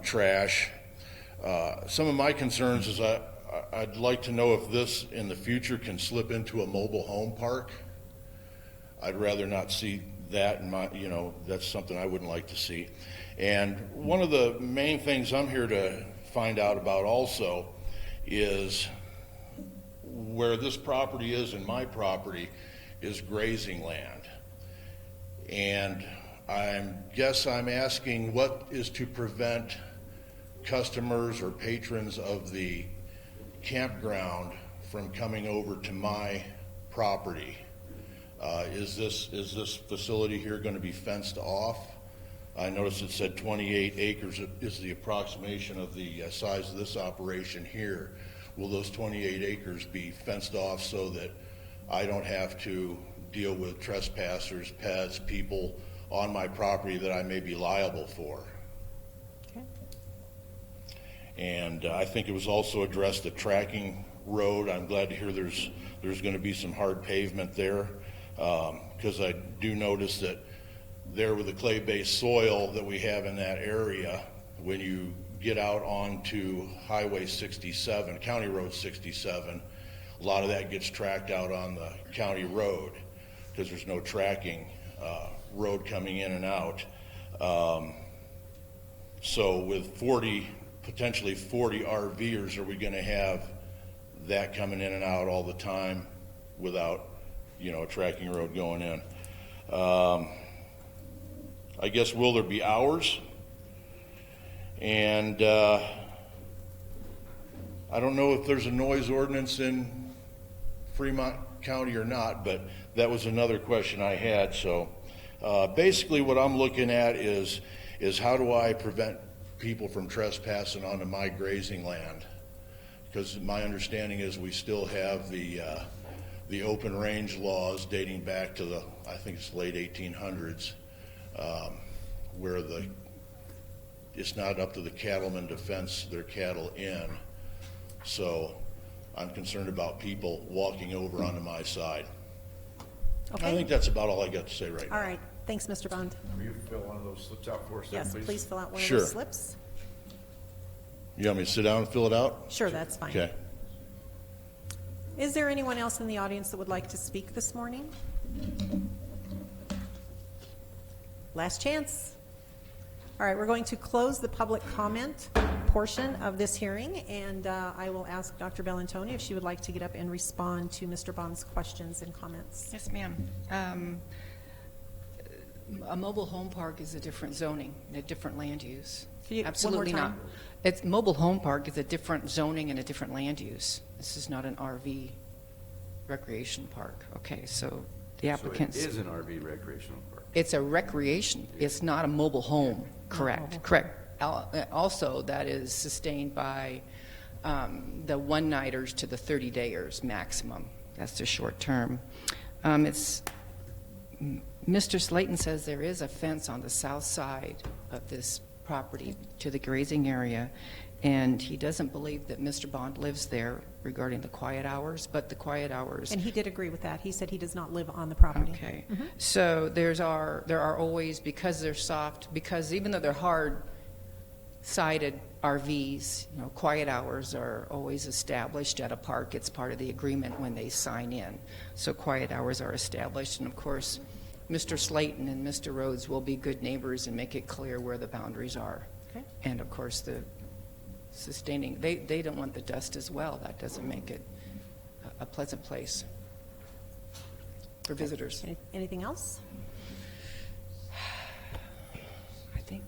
[SPEAKER 10] trash. Some of my concerns is I'd like to know if this in the future can slip into a mobile home park. I'd rather not see that in my, that's something I wouldn't like to see. And one of the main things I'm here to find out about also is where this property is and my property is grazing land. And I'm asking what is to prevent customers or patrons of the campground from coming over to my property. Is this facility here going to be fenced off? I noticed it said 28 acres is the approximation of the size of this operation here. Will those 28 acres be fenced off so that I don't have to deal with trespassers, pets, people on my property that I may be liable for?
[SPEAKER 1] Okay.
[SPEAKER 10] And I think it was also addressed that tracking road. I'm glad to hear there's going to be some hard pavement there, because I do notice that there with the clay-based soil that we have in that area, when you get out onto Highway 67, County Road 67, a lot of that gets tracked out on the county road because there's no tracking road coming in and out. So with potentially 40 RVers, are we going to have that coming in and out all the time without, a tracking road going in? I guess, will there be hours? And I don't know if there's a noise ordinance in Fremont County or not, but that was another question I had. So basically what I'm looking at is how do I prevent people from trespassing onto my grazing land? Because my understanding is we still have the open range laws dating back to I think it's late 1800s, where it's not up to the cattlemen to fence their cattle in. So I'm concerned about people walking over onto my side.
[SPEAKER 1] Okay.
[SPEAKER 10] I think that's about all I got to say right now.
[SPEAKER 1] All right. Thanks, Mr. Bond.
[SPEAKER 3] Will you fill one of those slips out for us then,
[SPEAKER 1] Yes,
[SPEAKER 3] please?
[SPEAKER 1] please fill out one
[SPEAKER 10] Sure.
[SPEAKER 1] of those slips.
[SPEAKER 10] You want me to sit down and fill it out?
[SPEAKER 1] Sure, that's fine.
[SPEAKER 10] Okay.
[SPEAKER 1] Is there anyone else in the audience that would like to speak this morning? Last chance. All right, we're going to close the public comment portion of this hearing, and I will ask Dr. Bellantoni if she would like to get up and respond to Mr. Bond's questions and comments.
[SPEAKER 8] Yes, ma'am. A mobile home park is a different zoning, a different land use.
[SPEAKER 1] Can you- one more
[SPEAKER 8] Absolutely
[SPEAKER 1] time?
[SPEAKER 8] not. It's mobile home park is a different zoning and a different land use. This is not an RV recreation park. Okay, so the applicants.
[SPEAKER 3] So it is an RV recreational park.
[SPEAKER 8] It's a recreation. It's not a mobile home. Correct. Correct. Also, that is sustained by the one-nighters to the 30-dayers maximum. That's the short term. Mr. Slayton says there is a fence on the south side of this property to the grazing area, and he doesn't believe that Mr. Bond lives there regarding the quiet hours, but the quiet hours.
[SPEAKER 1] And he did agree with that. He said he does not live on the property.
[SPEAKER 8] Okay. So there are always, because they're soft, because even though they're hard-sided RVs, quiet hours are always established at a park. It's part of the agreement when they sign in. So quiet hours are established, and of course, Mr. Slayton and Mr. Rhodes will be good neighbors and make it clear where the boundaries are.
[SPEAKER 1] Okay.
[SPEAKER 8] And of course, the sustaining, they don't want the dust as well. That doesn't make it a pleasant place for visitors.
[SPEAKER 1] Anything else?
[SPEAKER 8] I think.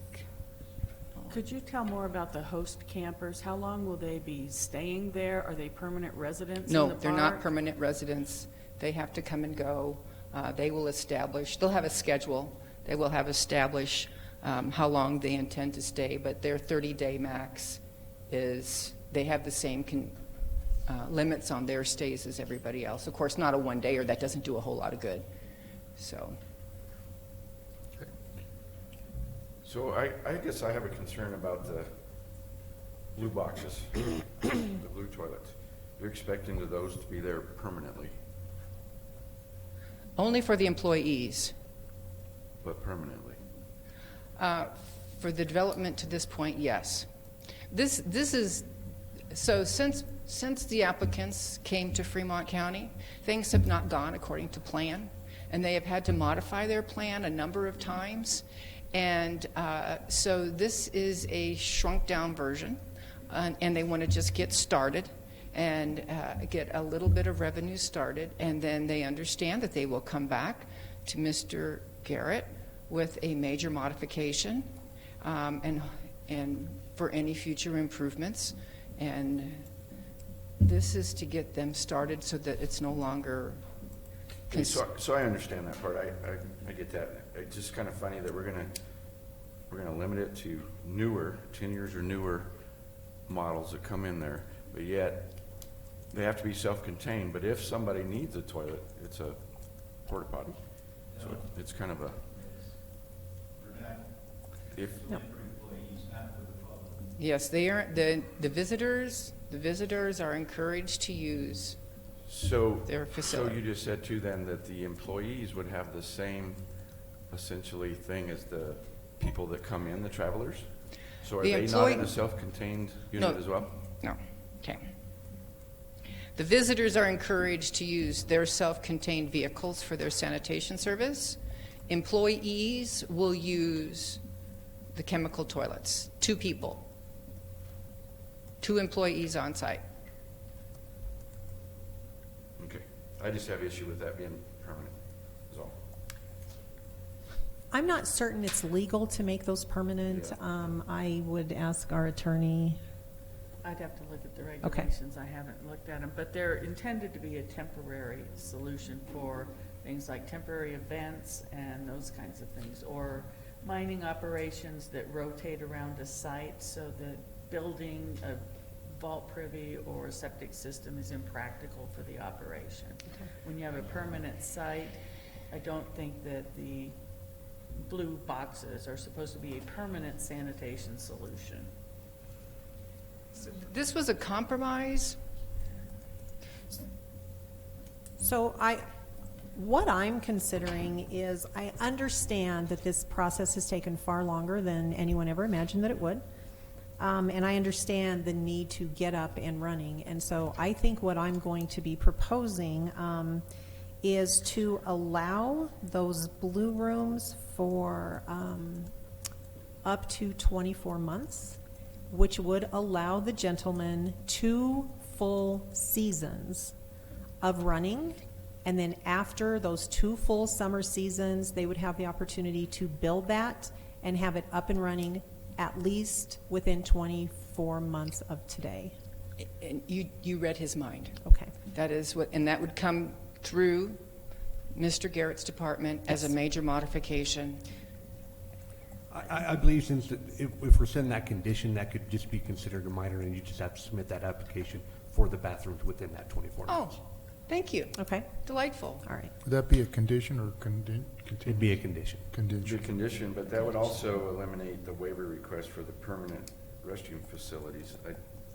[SPEAKER 11] Could you tell more about the host campers? How long will they be staying there? Are they permanent residents in the
[SPEAKER 8] No,
[SPEAKER 11] park?
[SPEAKER 8] they're not permanent residents. They have to come and go. They'll have a schedule. They will have established how long they intend to stay, but their 30-day max is, they have the same limits on their stays as everybody else. Of course, not a one-dayer. That doesn't do a whole lot of good. So.
[SPEAKER 3] So I guess I have a concern about the blue boxes, the blue toilets. You're expecting those to be there permanently,
[SPEAKER 8] Only for the employees.
[SPEAKER 3] but permanently.
[SPEAKER 8] For the development to this point, yes. This is, so since the applicants came to Fremont County, things have not gone according to plan, and they have had to modify their plan a number of times. And so this is a shrunk-down version, and they want to just get started and get a little bit of revenue started, and then they understand that they will come back to Mr. Garrett with a major modification and for any future improvements. And this is to get them started so that it's no longer.
[SPEAKER 3] Okay, so I understand that part. I get that. It's just kind of funny that we're gonna limit it to newer, 10 years or newer models that come in there, but yet they have to be self-contained. But if somebody needs a toilet, it's a porta potty. So it's kind of a, if,
[SPEAKER 8] Yes, they are, the visitors The visitors are encouraged to use
[SPEAKER 3] So,
[SPEAKER 8] their
[SPEAKER 3] so
[SPEAKER 8] facility.
[SPEAKER 3] you just said too then that the employees would have the same essentially thing as the people that come in, the travelers? So are
[SPEAKER 8] The
[SPEAKER 3] they not
[SPEAKER 8] employee-
[SPEAKER 3] in a self-contained unit
[SPEAKER 8] No.
[SPEAKER 3] as well?
[SPEAKER 8] No, okay. The visitors are encouraged to use their self-contained vehicles for their sanitation service. Employees will use the chemical toilets, 2 people, 2 employees on site.
[SPEAKER 3] Okay. I just have issue with that being permanent, is all.
[SPEAKER 1] I'm not certain it's legal to make those permanent.
[SPEAKER 3] Yeah.
[SPEAKER 1] I would ask our attorney.
[SPEAKER 11] I'd have to look at the regulations, I haven't looked at them, but they're intended to be a temporary solution for things like temporary events and those kinds of things, or mining operations that rotate around a site so that building a vault privy or a septic system is impractical for the operation. When you have a permanent site, I don't think that the blue boxes are supposed to be a permanent sanitation solution.
[SPEAKER 8] This was a compromise.
[SPEAKER 1] So what I'm considering is, I understand that this process has taken far longer than anyone ever imagined that it would. And I understand the need to get up and running. And so I think what I'm going to be proposing is to allow those blue rooms for up to 24 months, which would allow the gentleman 2 full seasons of running. And then after those 2 full summer seasons, they would have the opportunity to build that and have it up and running at least within 24 months of today.
[SPEAKER 8] And you read his mind.
[SPEAKER 1] Okay.
[SPEAKER 8] That is what, and that would come through Mr. Garrett's department as a
[SPEAKER 1] Yes.
[SPEAKER 8] major modification.
[SPEAKER 9] I believe since if we're setting that condition, that could just be considered a minor, and you just have to submit that application for the bathrooms within that 24 months.
[SPEAKER 8] Oh, thank you.
[SPEAKER 1] Okay.
[SPEAKER 8] Delightful.
[SPEAKER 1] All right.
[SPEAKER 5] Would that be a condition or
[SPEAKER 9] It'd be a condition.
[SPEAKER 3] It's a
[SPEAKER 5] contingent?
[SPEAKER 3] condition, but that would also eliminate the waiver request for the permanent restroom facilities.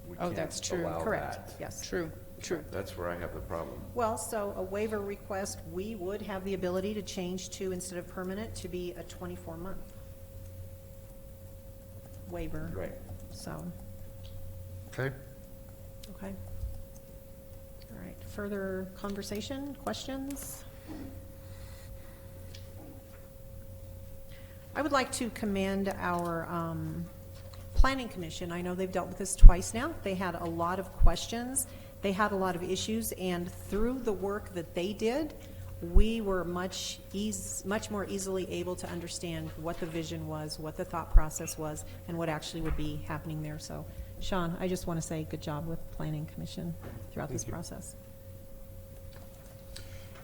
[SPEAKER 3] We
[SPEAKER 8] Oh,
[SPEAKER 3] can't
[SPEAKER 8] that's true.
[SPEAKER 3] allow
[SPEAKER 1] Correct.
[SPEAKER 3] that.
[SPEAKER 1] Yes.
[SPEAKER 8] True, true.
[SPEAKER 3] That's where I have the problem.
[SPEAKER 1] Well, so a waiver request, we would have the ability to change to, instead of permanent, to be a 24-month waiver.
[SPEAKER 3] Right.
[SPEAKER 1] So,
[SPEAKER 5] Okay.
[SPEAKER 1] okay. All right. Further conversation, questions? I would like to commend our Planning Commission. I know they've dealt with this twice now. They had a lot of questions. They had a lot of issues, and through the work that they did, we were much more easily able to understand what the vision was, what the thought process was, and what actually would be happening there. So, Sean, I just want to say good job with Planning Commission throughout this process.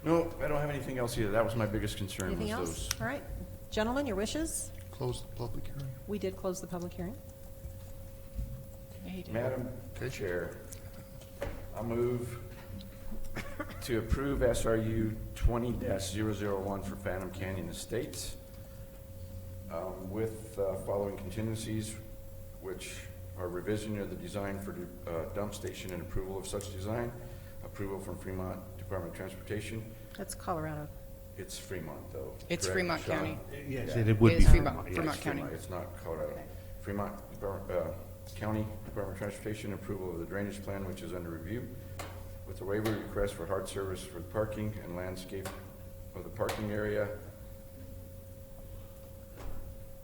[SPEAKER 3] No, I don't have anything else either. That was my biggest concern.
[SPEAKER 1] Anything
[SPEAKER 3] was
[SPEAKER 1] else?
[SPEAKER 3] those.
[SPEAKER 1] All right. Gentlemen, your wishes?
[SPEAKER 5] Close the public hearing.
[SPEAKER 1] We did close the public hearing.
[SPEAKER 3] Madam Chair, I move to approve SRU 20-001 for Phantom Canyon Estates with following contingencies, which are revision of the design for dump station and approval of such design, approval from Fremont Department of Transportation.
[SPEAKER 1] That's Colorado.
[SPEAKER 3] It's Fremont, though.
[SPEAKER 8] It's
[SPEAKER 3] correct,
[SPEAKER 8] Fremont
[SPEAKER 3] Sean?
[SPEAKER 8] County.
[SPEAKER 9] Yes,
[SPEAKER 3] Yeah.
[SPEAKER 9] it would
[SPEAKER 8] It
[SPEAKER 9] be
[SPEAKER 8] is Fremont.
[SPEAKER 9] yes.
[SPEAKER 8] Fremont County.
[SPEAKER 3] It's not Colorado. Fremont County Department of Transportation, approval of the drainage plan, which is under review, with a waiver request for hard service for the parking and landscape of the parking area.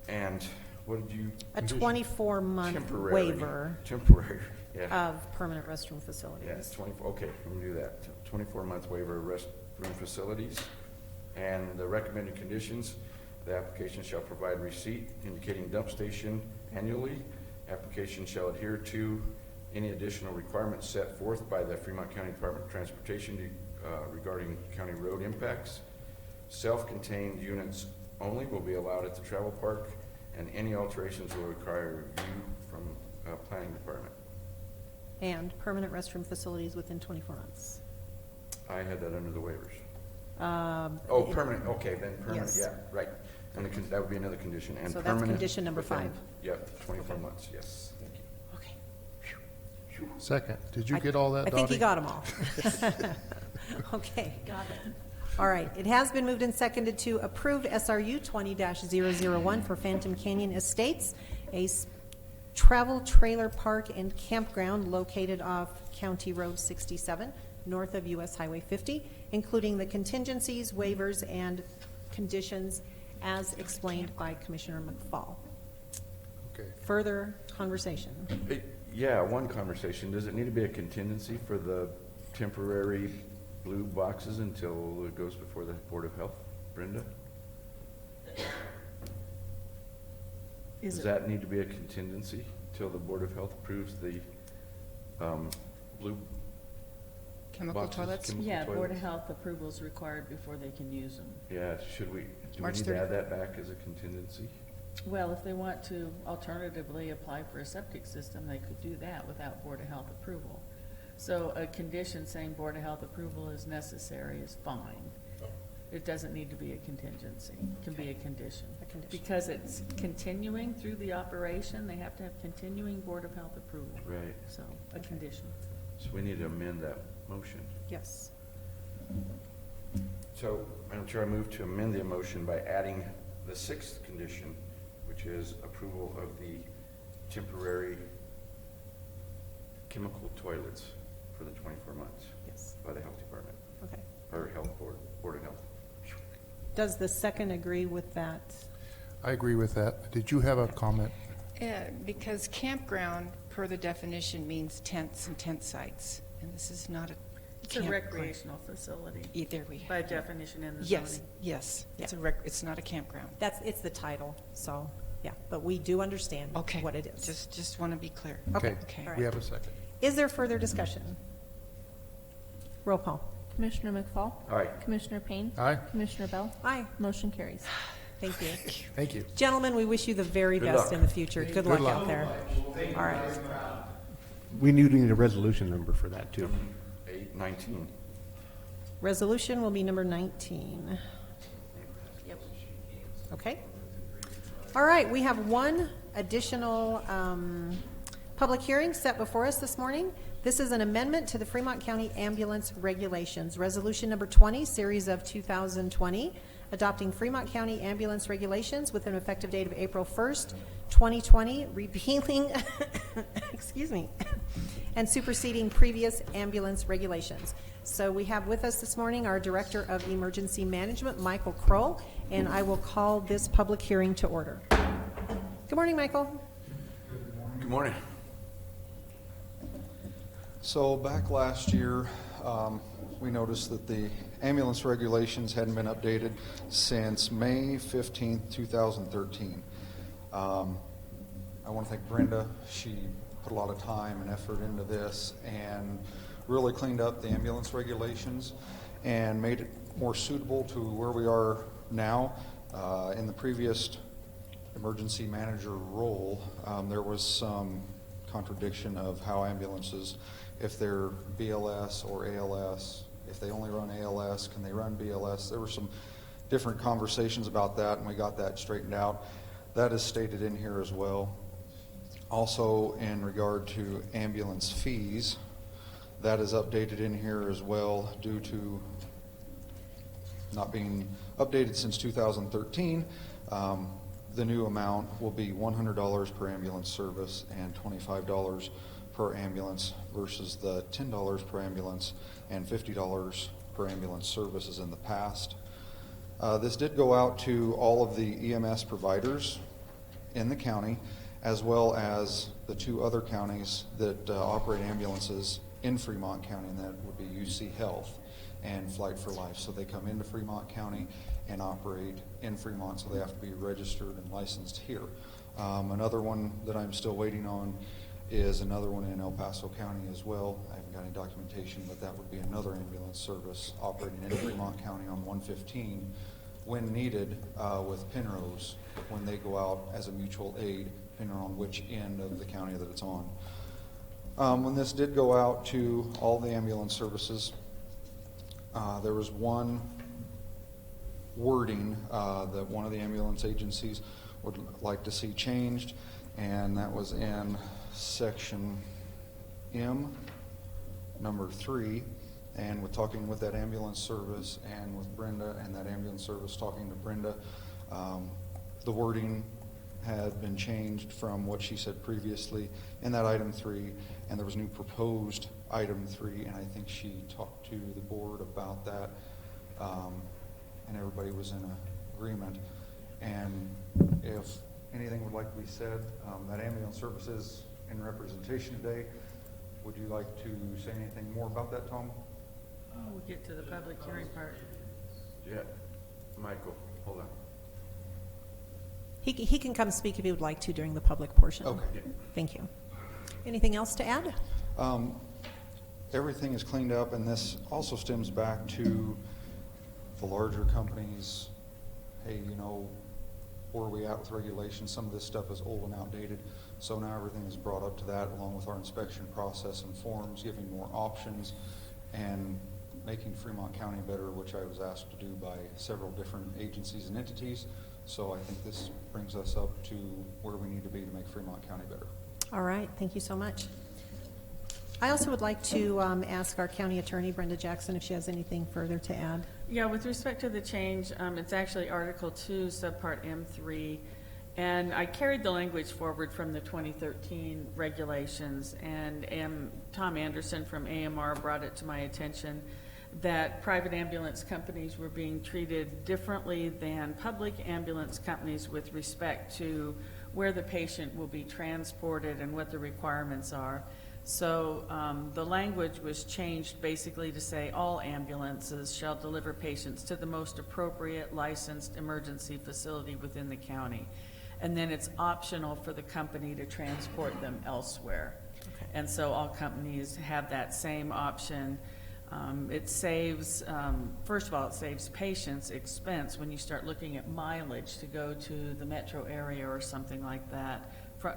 [SPEAKER 3] And what did you?
[SPEAKER 1] A 24-month
[SPEAKER 3] Temporary.
[SPEAKER 1] waiver
[SPEAKER 3] Temporary, yeah.
[SPEAKER 1] of permanent restroom facilities.
[SPEAKER 3] Yeah, it's 24, okay, we can do that. 24-month waiver of restroom facilities. And the recommended conditions, the application shall provide receipt indicating dump station annually. Application shall adhere to any additional requirements set forth by the Fremont County Department of Transportation regarding county road impacts. Self-contained units only will be allowed at the travel park, and any alterations will require a review from Planning Department.
[SPEAKER 1] And permanent restroom facilities within 24 months.
[SPEAKER 3] I had that under the waivers.
[SPEAKER 1] Oh,
[SPEAKER 3] Permanent, okay, then permanent,
[SPEAKER 1] Yes.
[SPEAKER 3] yeah, right. And that would be another condition. And
[SPEAKER 1] So that's
[SPEAKER 3] permanent
[SPEAKER 1] condition number
[SPEAKER 3] within-
[SPEAKER 1] 5.
[SPEAKER 3] Yep, 24 months, yes, thank you.
[SPEAKER 1] Okay.
[SPEAKER 5] Second. Did you get all that,
[SPEAKER 1] I think he
[SPEAKER 5] Dottie?
[SPEAKER 1] got them all. Okay. Got it. All right. It has been moved and seconded to approve SRU 20-001 for Phantom Canyon Estates, a travel trailer park and campground located off County Road 67, north of US Highway 50, including the contingencies, waivers, and conditions as explained by Commissioner McFall.
[SPEAKER 5] Okay.
[SPEAKER 1] Further conversation.
[SPEAKER 3] Yeah, one conversation. Does it need to be a contingency for the temporary blue boxes until it goes before the Board of Health? Brenda? Does that need to be a contingency till the Board of Health approves the blue
[SPEAKER 8] Chemical
[SPEAKER 3] boxes?
[SPEAKER 8] toilets?
[SPEAKER 3] Chemical
[SPEAKER 11] Yeah, Board of
[SPEAKER 3] toilets?
[SPEAKER 11] Health approval is required before they can use them.
[SPEAKER 3] Yeah, do we
[SPEAKER 8] March
[SPEAKER 3] need to add that back as a contingency?
[SPEAKER 11] Well, if they want to alternatively apply for a septic system, they could do that without Board of Health approval. So a condition saying Board of Health approval is necessary is fine. It doesn't need to be a contingency. It can be a condition. Because it's continuing through the operation, they have to have continuing Board of Health approval.
[SPEAKER 3] Right.
[SPEAKER 11] So, a condition.
[SPEAKER 3] So we need to amend that motion.
[SPEAKER 1] Yes.
[SPEAKER 3] So, Madam Chair, I move to amend the motion by adding the sixth condition, which is approval of the temporary chemical toilets for the 24 months
[SPEAKER 1] Yes.
[SPEAKER 3] by the Health Department,
[SPEAKER 1] Okay.
[SPEAKER 3] or Health Board, Board of Health.
[SPEAKER 1] Does the second agree with that?
[SPEAKER 5] I agree with that. Did you have a comment?
[SPEAKER 8] Because campground, per the definition, means tents and tent sites, and this is not a
[SPEAKER 11] It's a
[SPEAKER 8] campground.
[SPEAKER 11] recreational facility
[SPEAKER 8] Either we.
[SPEAKER 11] by definition in the
[SPEAKER 8] Yes,
[SPEAKER 11] zoning.
[SPEAKER 8] yes. It's
[SPEAKER 1] Yeah.
[SPEAKER 8] it's not a campground.
[SPEAKER 1] It's the title, so, yeah, but we do understand
[SPEAKER 8] Okay.
[SPEAKER 1] what it is.
[SPEAKER 8] Just want to be clear.
[SPEAKER 1] Okay.
[SPEAKER 8] Okay.
[SPEAKER 1] All right.
[SPEAKER 5] We have a second.
[SPEAKER 1] Is there further discussion? Roll call.
[SPEAKER 2] Commissioner McFall?
[SPEAKER 3] Aye.
[SPEAKER 2] Commissioner Payne?
[SPEAKER 5] Aye.
[SPEAKER 2] Commissioner Bell?
[SPEAKER 1] Aye.
[SPEAKER 2] Motion carries.
[SPEAKER 1] Thank you.
[SPEAKER 5] Thank you.
[SPEAKER 1] Gentlemen, we wish you the very
[SPEAKER 3] Good
[SPEAKER 1] best
[SPEAKER 3] luck.
[SPEAKER 1] in the future. Good luck
[SPEAKER 5] luck.
[SPEAKER 1] out there. All right.
[SPEAKER 9] We need a resolution number for that, too.
[SPEAKER 3] 819.
[SPEAKER 1] Resolution will be number 19. Okay. All right, we have one additional public hearing set before us this morning. This is an amendment to the Fremont County Ambulance Regulations, Resolution number 20, Series of 2020, adopting Fremont County Ambulance Regulations with an effective date of April 1st, 2020, repealing, excuse me, and superseding previous ambulance regulations. So we have with us this morning our Director of Emergency Management, Michael Kroll, and I will call this public hearing to order. Good morning, Michael.
[SPEAKER 3] Good morning.
[SPEAKER 12] So back last year, we noticed that the ambulance regulations hadn't been updated since May 15th, 2013. I want to thank Brenda. She put a lot of time and effort into this and really cleaned up the ambulance regulations and made it more suitable to where we are now. In the previous emergency manager role, there was some contradiction of how ambulances, if they're BLS or ALS, if they only run ALS, can they run BLS? There were some different conversations about that, and we got that straightened out. That is stated in here as well. Also, in regard to ambulance fees, that is updated in here as well due to not being updated since 2013. The new amount will be $100 per ambulance service and $25 per ambulance versus the $10 per ambulance and $50 per ambulance services in the past. This did go out to all of the EMS providers in the county, as well as the two other counties that operate ambulances in Fremont County, and that would be UC Health and Flight for Life. So they come into Fremont County and operate in Fremont, so they have to be registered and licensed here. Another one that I'm still waiting on is another one in El Paso County as well. I haven't got any documentation, but that would be another ambulance service operating in Fremont County on 115 when needed with Penrose when they go out as a mutual aid, depending on which end of the county that it's on. When this did go out to all the ambulance services, there was one wording that one of the ambulance agencies would like to see changed, and that was in section M, number 3, and with talking with that ambulance service and with Brenda, and that ambulance service talking to Brenda, the wording had been changed from what she said previously in that item 3, and there was new proposed item 3, and I think she talked to the board about that, and everybody was in agreement. And if anything would like to be said, that ambulance service is in representation today. Would you like to say anything more about that, Tom?
[SPEAKER 11] Oh, we'll get to the public hearing part.
[SPEAKER 3] Yeah, Michael, hold on.
[SPEAKER 1] He can come speak if he would like to during the public portion.
[SPEAKER 12] Okay.
[SPEAKER 1] Thank you. Anything else to add?
[SPEAKER 12] Everything is cleaned up, and this also stems back to the larger companies. Hey, you know, where are we at with regulations? Some of this stuff is old and outdated, so now everything is brought up to that, along with our inspection process and forms, giving more options, and making Fremont County better, which I was asked to do by several different agencies and entities. So I think this brings us up to where we need to be to make Fremont County better.
[SPEAKER 1] All right, thank you so much. I also would like to ask our county attorney, Brenda Jackson, if she has anything further to add.
[SPEAKER 11] Yeah, with respect to the change, it's actually Article 2, Subpart M3, and I carried the language forward from the 2013 regulations, and Tom Anderson from AMR brought it to my attention that private ambulance companies were being treated differently than public ambulance companies with respect to where the patient will be transported and what the requirements are. So the language was changed basically to say all ambulances shall deliver patients to the most appropriate licensed emergency facility within the county. And then it's optional for the company to transport them elsewhere. Okay. And so all companies have that same option. It saves, first of all, it saves patients expense when you start looking at mileage to go to the metro area or something like that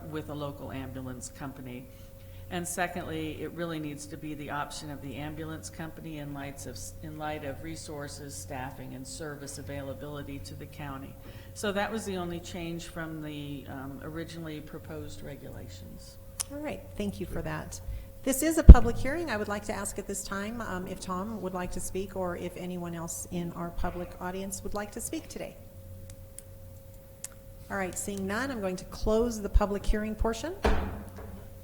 [SPEAKER 11] with a local ambulance company. And secondly, it really needs to be the option of the ambulance company in light of resources, staffing, and service availability to the county. So that was the only change from the originally proposed regulations.
[SPEAKER 1] All right, thank you for that. This is a public hearing. I would like to ask at this time if Tom would like to speak, or if anyone else in our public audience would like to speak today. All right, seeing none, I'm going to close the public hearing portion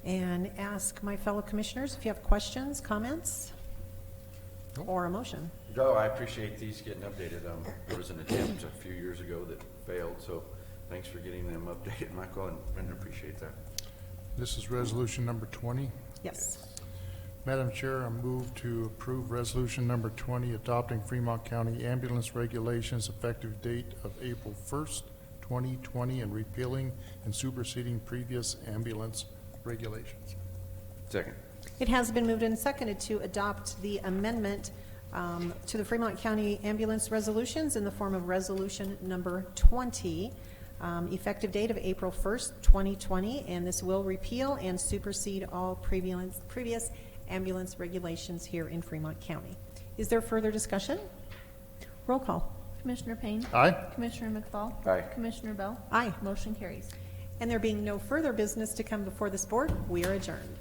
[SPEAKER 1] and ask my fellow commissioners if you have questions, comments, or a motion.
[SPEAKER 3] No, I appreciate these getting updated. There was an attempt a few years ago that failed, so thanks for getting them updated, Michael, and Brenda, appreciate that.
[SPEAKER 5] This is resolution number 20.
[SPEAKER 1] Yes.
[SPEAKER 5] Madam Chair, I move to approve resolution number 20, adopting Fremont County ambulance regulations effective date of April 1st, 2020, and repealing and superseding previous ambulance regulations.
[SPEAKER 3] Second.
[SPEAKER 1] It has been moved and seconded to adopt the amendment to the Fremont County ambulance resolutions in the form of resolution number 20, effective date of April 1st, 2020, and this will repeal and supersede all previous ambulance regulations here in Fremont County. Is there further discussion? Roll call.
[SPEAKER 2] Commissioner Payne?
[SPEAKER 5] Aye.
[SPEAKER 2] Commissioner McFall?
[SPEAKER 3] Aye.
[SPEAKER 2] Commissioner Bell?
[SPEAKER 1] Aye.
[SPEAKER 2] Motion carries.
[SPEAKER 1] And there being no further business to come before this board, we are adjourned.